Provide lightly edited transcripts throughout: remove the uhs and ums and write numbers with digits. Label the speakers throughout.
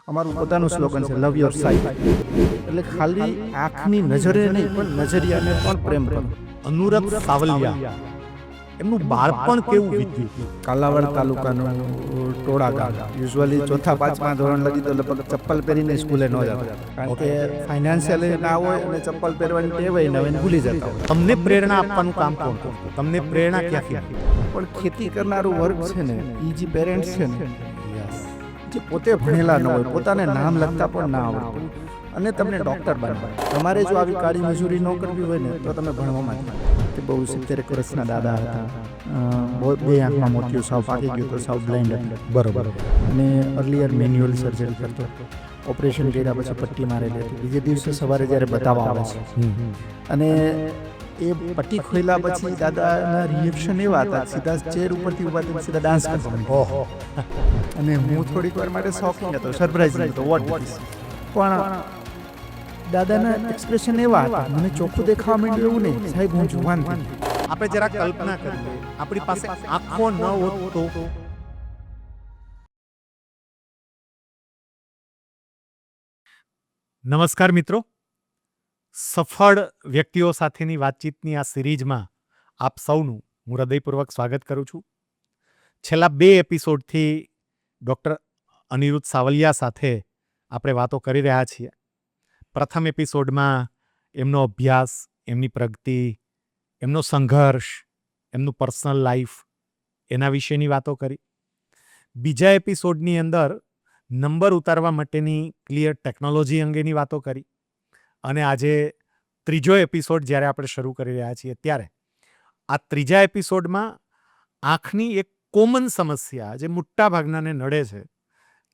Speaker 1: અમારું પોતાનું સ્લોગન છે, લવ યોર સાઇટ. એટલે ખાલી આંખની નજરે નહીં પણ નજરિયાને પણ પ્રેમ કરો.
Speaker 2: અનુરગ સાવલિયા એમનું બાળપણ કેવું વીત્યું?
Speaker 1: કાલાવાડ તાલુકાનું ટોળા ગામ. યુઝ્યુઅલી ચોથા પાંચમા ધોરણ લગી તો લગભગ ચપ્પલ પહેરીને સ્કૂલે ન જતા, કારણ કે ફાઇનાન્શિયલી ના હોય અને ચપ્પલ પહેરવાની ટેવ હોય ને હવે ભૂલી જતા હોય.
Speaker 2: તમને પ્રેરણા આપવાનું કામ કોણ કરતું? તમને પ્રેરણા ક્યાંથી આપી?
Speaker 1: પણ ખેતી કરનારું વર્ગ છે ને, એ જે પેરેન્ટ્સ છે ને, જે પોતે ભણેલા ન હોય, પોતાને નામ લખતા પણ ના આવડતું, અને તમને ડૉક્ટર બનાવે. તમારે જો આવી કાળી મજૂરી ન કરવી હોય ને તો તમે ભણવામાં જ. બહુ 70 વર્ષના દાદા હતા, બે આંખમાં મોતિયું સાવ પાકી ગયું તો સાવ બ્લાઇન્ડ હતા.
Speaker 2: બરોબર.
Speaker 1: અને અર્લિયર મેન્યુઅલ સર્જરી કરતો. ઓપરેશન કર્યા પછી પટ્ટી મારેલી હતી. બીજે દિવસે સવારે જ્યારે બતાવવા આવે છે અને એ પટ્ટી ખોલ્યા પછી દાદાના રિએક્શન એવા હતા, સીધા ચેર ઉપરથી ઉભા થઈને સીધા ડાન્સ કરતા.
Speaker 2: ઓહો.
Speaker 1: અને હું થોડીક વાર માટે શોખિંગ હતો, સરપ્રાઇઝિંગ હતો, વોટ ધીસ. પણ દાદાના એક્સપ્રેશન એવા હતા, મને ચોખ્ખું દેખાવા માંડ્યું એવું નહીં, સાહેબ હું જુવાન છું.
Speaker 2: આપણે જરા કલ્પના કરીએ, આપણી પાસે આંખો ન હોત તો. નમસ્કાર મિત્રો, સફળ વ્યક્તિઓ સાથેની વાતચીતની આ સિરીઝમાં આપ સૌનું હું હૃદયપૂર્વક સ્વાગત કરું છું. છેલ્લા 2 એપિસોડથી ડૉક્ટર અનિરુદ્ધ સાવલિયા સાથે આપણે વાતો કરી રહ્યા છીએ. પ્રથમ એપિસોડમાં એમનો અભ્યાસ, એમની પ્રગતિ, એમનો સંઘર્ષ, એમનું પર્સનલ લાઈફ, એના વિશેની વાતો કરી. બીજા એપિસોડની અંદર નંબર ઉતારવા માટેની ક્લિયર ટેકનોલોજી અંગેની વાતો કરી. અને આજે ત્રીજો એપિસોડ જ્યારે આપણે શરૂ કરી રહ્યા છીએ ત્યારે આ ત્રીજા એપિસોડમાં આંખની એક કોમન સમસ્યા જે મોટા ભાગનાને નડે છે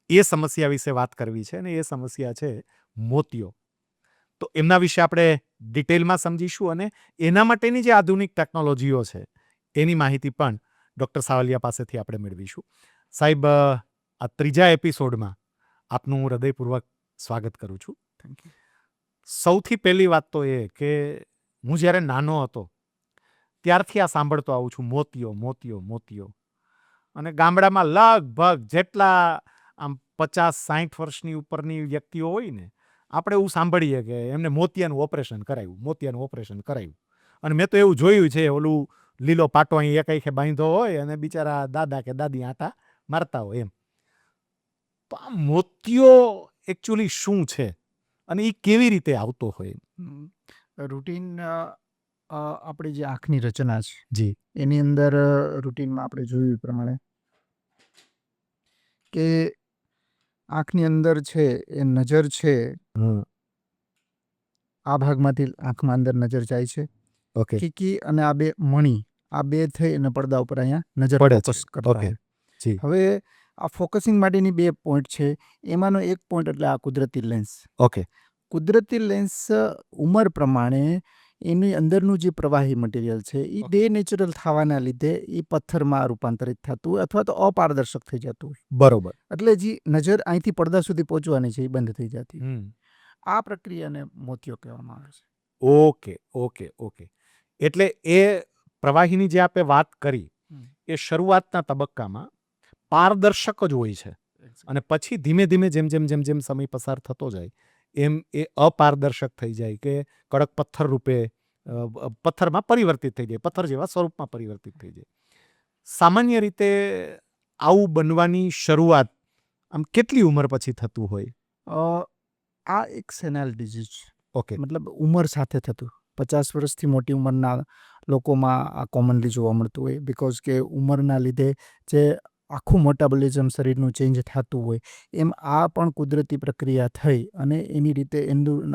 Speaker 2: એ સમસ્યા વિશે વાત કરવી છે, અને એ સમસ્યા છે મોતિયો. તો એમના વિશે આપણે ડિટેલમાં સમજીશું અને એના માટેની જે આધુનિક ટેકનોલોજીઓ છે એની માહિતી પણ ડૉક્ટર સાવલિયા પાસેથી આપણે મેળવીશું. સાહેબ, આ ત્રીજા એપિસોડમાં આપનું હું હૃદયપૂર્વક સ્વાગત કરું છું.
Speaker 1: Thank you.
Speaker 2: સૌથી પહેલી વાત તો એ કે હું જ્યારે નાનો હતો ત્યારથી આ સાંભળતો આવું છું, મોતિયો મોતિયો મોતિયો. અને ગામડામાં લગભગ જેટલા આમ 50-60 વર્ષની ઉપરની વ્યક્તિઓ હોય ને, આપણે એવું સાંભળીએ કે એમને મોતિયાનું ઓપરેશન કરાવ્યું, મોતિયાનું ઓપરેશન કરાવ્યું. અને મેં તો એવું જોયું છે, ઓલું લીલો પાટો અહીં એકાઈખે બાંધ્યો હોય અને બિચારા દાદા કે દાદી આટા મારતા હોય એમ. તો આ મોતિયો એકચ્યુઅલી શું છે અને એ કેવી રીતે આવતો હોય?
Speaker 1: રૂટીન આપણી જે આંખની રચના છે
Speaker 2: જી.
Speaker 1: એની અંદર રૂટીનમાં આપણે જોયું એ પ્રમાણે કે આંખની અંદર છે એ નજર છે, આ ભાગમાંથી આંખમાં અંદર નજર જાય છે.
Speaker 2: ઓકે.
Speaker 1: કીકી અને આ બે મણી, આ બે થઈ અને પડદા ઉપર અહીંયા નજર
Speaker 2: પડે છે.
Speaker 1: ફોકસ કરતા
Speaker 2: ઓકે.
Speaker 1: હોય.
Speaker 2: જી.
Speaker 1: હવે આ ફોકસિંગ માટેની 2 પોઈન્ટ છે, એમાંનો એક પોઈન્ટ એટલે આ કુદરતી લેન્સ.
Speaker 2: ઓકે.
Speaker 1: કુદરતી લેન્સ ઉંમર પ્રમાણે એની અંદરનું જે પ્રવાહી મટીરિયલ છે એ ડેનેચરલ થવાના લીધે એ પથ્થરમાં રૂપાંતરિત થતું હોય અથવા તો અપારદર્શક થઈ જતું હોય.
Speaker 2: બરોબર.
Speaker 1: એટલે જે નજર અહીંથી પડદા સુધી પહોંચવાની છે એ બંધ થઈ જતી હોય.
Speaker 2: હમ.
Speaker 1: આ પ્રક્રિયાને મોતિયો કહેવામાં આવે છે.
Speaker 2: Okay okay okay. એટલે એ પ્રવાહીની જે આપણે વાત કરી એ શરૂઆતના તબક્કામાં પારદર્શક જ હોય છે, અને પછી ધીમે ધીમે જેમ જેમ જેમ જેમ સમય પસાર થતો જાય એમ એ અપારદર્શક થઈ જાય કે કડક પથ્થર રૂપે પથ્થરમાં પરિવર્તિત થઈ જાય, પથ્થર જેવા સ્વરૂપમાં પરિવર્તિત થઈ જાય. સામાન્ય રીતે આવું બનવાની શરૂઆત આમ કેટલી ઉંમર પછી થતું હોય?
Speaker 1: આ એક સેનાલ ડિઝીઝ છે.
Speaker 2: ઓકે.
Speaker 1: મતલબ ઉંમર સાથે થતું. 50 વર્ષથી મોટી ઉંમરના લોકોમાં આ કોમનલી જોવા મળતું હોય, બિકોઝ કે ઉંમરના લીધે જે આખું મેટાબોલિઝમ શરીરનું ચેન્જ થતું હોય એમ આ પણ કુદરતી પ્રક્રિયા થઈ અને એની રીતે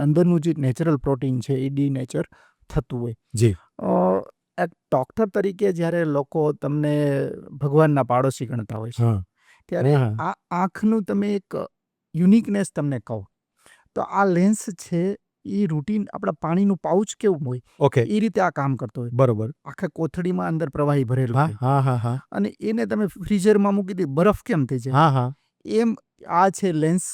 Speaker 1: અંદરનું જે નેચરલ પ્રોટીન છે એ ડીનેચર થતું હોય.
Speaker 2: જી.
Speaker 1: એક ડૉક્ટર તરીકે જ્યારે લોકો તમને ભગવાનના પાડોશી ગણતા હોય છે, ત્યારે આ આંખનું તમે એક યુનિકનેસ તમને કહો તો આ લેન્સ છે એ રૂટીન આપણા પાણીનું પાઉચ કેવું હોય
Speaker 2: ઓકે.
Speaker 1: એ રીતે આ કામ કરતો હોય.
Speaker 2: બરોબર.
Speaker 1: આખા કોથળીમાં અંદર પ્રવાહી ભરેલું
Speaker 2: હા
Speaker 1: હોય
Speaker 2: હા હા હા
Speaker 1: અને એને તમે ફ્રીઝરમાં મૂકી દે, બરફ કેમ થઈ જાય
Speaker 2: હા હા.
Speaker 1: એમ આ છે લેન્સ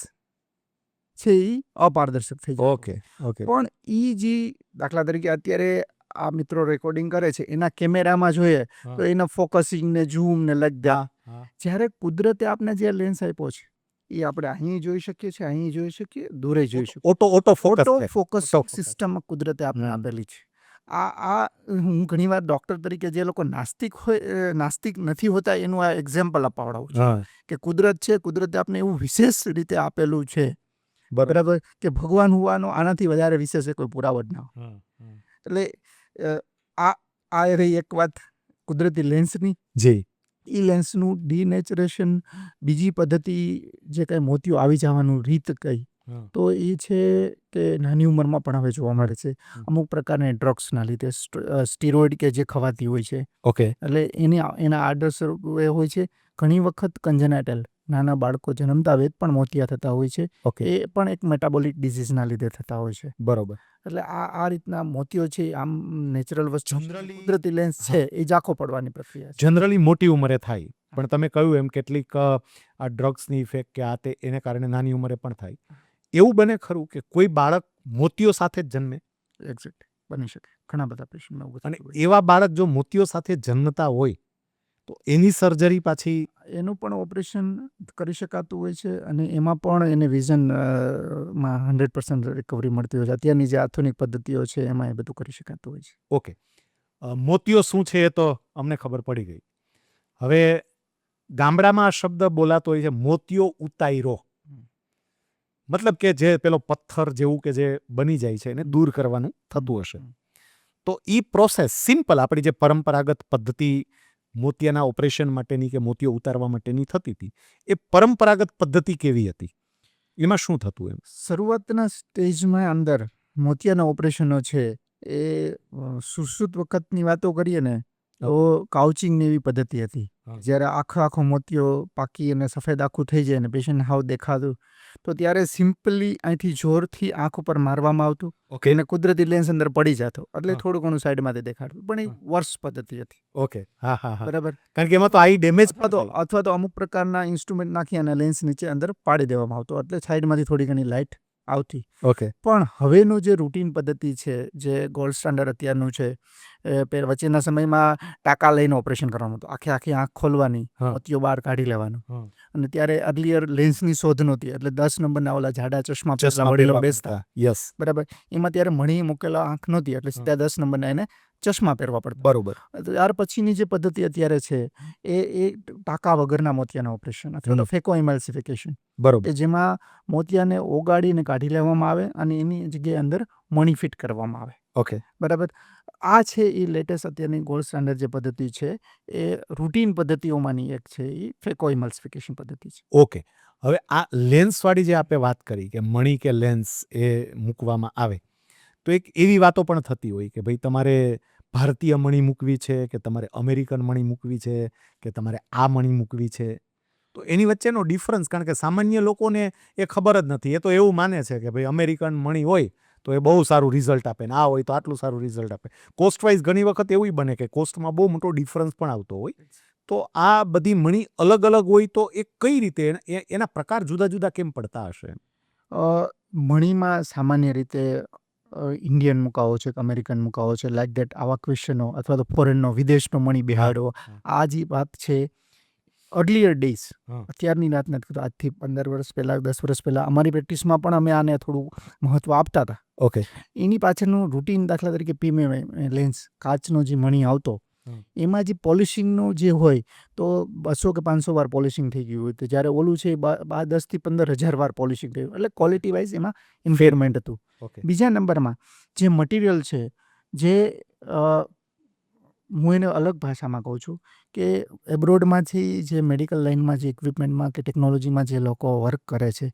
Speaker 1: છે એ અપારદર્શક થઈ જાય.
Speaker 2: Okay okay.
Speaker 1: પણ એ જે દાખલા તરીકે અત્યારે આ મિત્રો રેકોર્ડિંગ કરે છે એના કેમેરામાં જોઈએ તો એના ફોકસિંગ ને ઝૂમ ને લગતા,
Speaker 2: હા.
Speaker 1: જ્યારે કુદરતે આપને જે લેન્સ આપ્યો છે એ આપણે અહીં જોઈ શકીએ છીએ, અહીં જોઈ શકીએ, દૂરે જોઈ શકીએ.
Speaker 2: ઓટો ફોકસ
Speaker 1: ઓટો
Speaker 2: છે.
Speaker 1: Focus
Speaker 2: Auto focus.
Speaker 1: સિસ્ટમ કુદરતે આપણે
Speaker 2: હમ.
Speaker 1: આપેલી છે. આ હું ઘણીવાર ડૉક્ટર તરીકે જે લોકો નાસ્તિક હોય, નાસ્તિક નથી હોતા, એનું આ એક્ઝામ્પલ અપાવડાવું છું
Speaker 2: હા,
Speaker 1: કે કુદરત છે, કુદરતે આપણે એવું વિશેષ રીતે આપેલું છે,
Speaker 2: બરાબર.
Speaker 1: બરાબર, કે ભગવાન હોવાનો આનાથી વધારે વિશેષ કોઈ પુરાવો જ ના હોય.
Speaker 2: હા, હા.
Speaker 1: એટલે આ આ રહી એક વાત કુદરતી લેન્સની.
Speaker 2: જી.
Speaker 1: એ લેન્સનું ડિનેચરેશન, બીજી પદ્ધતિ જે કંઈ મોતિયો આવી જવાનું રીત કઈ,
Speaker 2: હા.
Speaker 1: તો એ છે કે નાની ઉંમરમાં પણ હવે જોવા મળે છે. અમુક પ્રકારની ડ્રગ્સના લીધે સ્ટીરોઇડ કે જે ખવાતી હોય છે,
Speaker 2: ઓકે.
Speaker 1: એટલે એના આડઅસર એ હોય છે. ઘણી વખત કન્જેનાઇટલ નાના બાળકો જન્મતા વેત પણ મોતિયા થતા હોય છે.
Speaker 2: ઓકે.
Speaker 1: એ પણ એક મેટાબોલિક ડિઝીઝના લીધે થતા હોય છે.
Speaker 2: બરોબર.
Speaker 1: એટલે આ રીતના મોતિયો છે, આમ નેચરલ વસ્તુ,
Speaker 2: Generally-
Speaker 1: કુદરતી લેન્સ છે, એ ઝાંખો પડવાની પ્રક્રિયા છે.
Speaker 2: જનરલી મોટી ઉંમરે થાય, પણ તમે કહ્યું એમ કેટલીક આ ડ્રગ્સની ઇફેક્ટ કે આ તે એને કારણે નાની ઉંમરે પણ થાય. એવું બને ખરું કે કોઈ બાળક મોતિયો સાથે જ જન્મે
Speaker 1: એક્ઝેક્ટ બની શકે. ઘણા બધા પેશન્ટમાં એવું
Speaker 2: અને
Speaker 1: થતું હોય છે.
Speaker 2: એવા બાળક જો મોતિયો સાથે જન્મતા હોય તો એની સર્જરી પાછી
Speaker 1: એનું પણ ઓપરેશન કરી શકાતું હોય છે અને એમાં પણ એને વિઝન માં 100% રિકવરી મળતી હોય છે. અત્યારની જે આધુનિક પદ્ધતિઓ છે એમાં એ બધું કરી શકાતું હોય છે.
Speaker 2: ઓકે. મોતિયો શું છે એ તો અમને ખબર પડી ગઈ. હવે ગામડામાં આ શબ્દ બોલાતો હોય છે મોતિયો ઉતાયરો. મતલબ કે જે પેલો પથ્થર જેવું કે જે બની જાય છે એને દૂર કરવાનું થતું હશે. તો એ પ્રોસેસ સિમ્પલ આપણી જે પરંપરાગત પદ્ધતિ મોતિયાના ઓપરેશન માટેની કે મોતિયો ઉતારવા માટેની થતી હતી, એ પરંપરાગત પદ્ધતિ કેવી હતી? એમાં શું થતું એમ?
Speaker 1: શરૂઆતના સ્ટેજમાં અંદર મોતિયાના ઓપરેશનો છે એ સુશ્રુત વખતની વાતો કરીએ ને તો કાઉચિંગની એવી પદ્ધતિ હતી. જ્યારે આખો મોતિયો પાકી અને સફેદ આખું થઈ જાય અને પેશન્ટ હાવ દેખાતું, તો ત્યારે સિમ્પલી અહીંથી જોરથી આંખ ઉપર મારવામાં આવતું
Speaker 2: ઓકે.
Speaker 1: અને કુદરતી લેન્સ અંદર પડી જતો, એટલે
Speaker 2: હા.
Speaker 1: થોડું ઘણું સાઈડમાંથી દેખાડતું, પણ એ વર્ષ પદ્ધતિ હતી.
Speaker 2: ઓકે. હા, હા, હા.
Speaker 1: બરાબર.
Speaker 2: કારણ કે એમાં તો આઈ ડેમેજ
Speaker 1: અથવા તો અમુક પ્રકારના ઇન્સ્ટ્રુમેન્ટ નાખી અને લેન્સ નીચે અંદર પાડી દેવામાં આવતો, એટલે સાઈડમાંથી થોડી ઘણી લાઇટ આવતી.
Speaker 2: ઓકે.
Speaker 1: પણ હવેનું જે રૂટીન પદ્ધતિ છે, જે ગોલ્ડ સ્ટાન્ડર્ડ અત્યારનું છે, વચ્ચેના સમયમાં ટાંકા લઈને ઓપરેશન કરવાનું હતું. આખી આંખ ખોલવાની,
Speaker 2: હા.
Speaker 1: મોતિયો બહાર કાઢી લેવાનો.
Speaker 2: હા.
Speaker 1: અને ત્યારે અર્લિયર લેન્સની શોધ નહોતી, એટલે 10 નંબરના ઓલા જાડા ચશ્મા પહેલા
Speaker 2: ચશ્મા
Speaker 1: વડીલો
Speaker 2: પહેરવા
Speaker 1: બેસતા.
Speaker 2: પડતા. યસ.
Speaker 1: બરાબર. એમાં ત્યારે મણી મૂકેલા આંખ નહોતી, એટલે સીધા 10 નંબરના એને ચશ્મા પહેરવા પડતા.
Speaker 2: બરોબર.
Speaker 1: ત્યાર પછીની જે પદ્ધતિ અત્યારે છે એ ટાંકા વગરના મોતિયાના ઓપરેશન અથવા તો ફેકો ઇમલ્સિફિકેશન,
Speaker 2: બરોબર.
Speaker 1: કે જેમાં મોતિયાને ઓગાળીને કાઢી લેવામાં આવે અને એની જગ્યાએ અંદર મણી ફિટ કરવામાં આવે.
Speaker 2: ઓકે.
Speaker 1: બરાબર. આ છે એ લેટેસ્ટ અત્યારની ગોલ્ડ સ્ટાન્ડર્ડ જે પદ્ધતિ છે, એ રૂટીન પદ્ધતિઓમાંની એક છે, એ ફેકો ઇમલ્સિફિકેશન પદ્ધતિ છે.
Speaker 2: ઓકે. હવે આ લેન્સવાળી જે આપણે વાત કરી કે મણી કે લેન્સ એ મૂકવામાં આવે, તો એક એવી વાતો પણ થતી હોય કે ભાઈ તમારે ભારતીય મણી મૂકવી છે કે તમારે અમેરિકન મણી મૂકવી છે કે તમારે આ મણી મૂકવી છે. તો એની વચ્ચેનો ડિફરન્સ, કારણ કે સામાન્ય લોકોને એ ખબર જ નથી. એ તો એવું માને છે કે ભાઈ અમેરિકન મણી હોય તો એ બહુ સારું રિઝલ્ટ આપે ને આ હોય તો આટલું સારું રિઝલ્ટ આપે. કોસ્ટ વાઇઝ ઘણી વખત એવું બને કે કોસ્ટમાં બહુ મોટો ડિફરન્સ પણ આવતો હોય. તો આ બધી મણી અલગ અલગ હોય તો એ કઈ રીતે એના પ્રકાર જુદા જુદા કેમ પડતા હશે?
Speaker 1: મણીમાં સામાન્ય રીતે ઇન્ડિયન મુકાવો છે કે અમેરિકન મુકાવો છે, લાઈક દેટ, આવા ક્વેશ્ચનો, અથવા તો ફોરેનનો, વિદેશનો મણી બિહાડવો, આ જે વાત છે અર્લિયર ડેઝ, અત્યારની વાત નથી કરતો, આજથી 15 વર્ષ પહેલાં, 10 વર્ષ પહેલાં અમારી પ્રેક્ટિસમાં પણ અમે આને થોડું મહત્ત્વ આપતા હતા.
Speaker 2: ઓકે.
Speaker 1: એની પાછળનું રૂટીન, દાખલા તરીકે પીમે લેન્સ, કાચનો જે મણી આવતો, એમાં જે પોલિશિંગનું જે હોય તો 200 કે 500 વાર પોલિશિંગ થઈ ગયું હોય, તો જ્યારે ઓલું છે 10 થી 15,000 વાર પોલિશિંગ થયું, એટલે ક્વોલિટી વાઇઝ એમાં ઇમ્પેરમેન્ટ હતું.
Speaker 2: ઓકે.
Speaker 1: બીજા નંબરમાં જે મટીરિયલ છે, જે હું એને અલગ ભાષામાં કહું છું કે એબ્રોડમાંથી જે મેડિકલ લાઇનમાં, જે ઇક્વિપમેન્ટમાં કે ટેકનોલોજીમાં જે લોકો વર્ક કરે છે,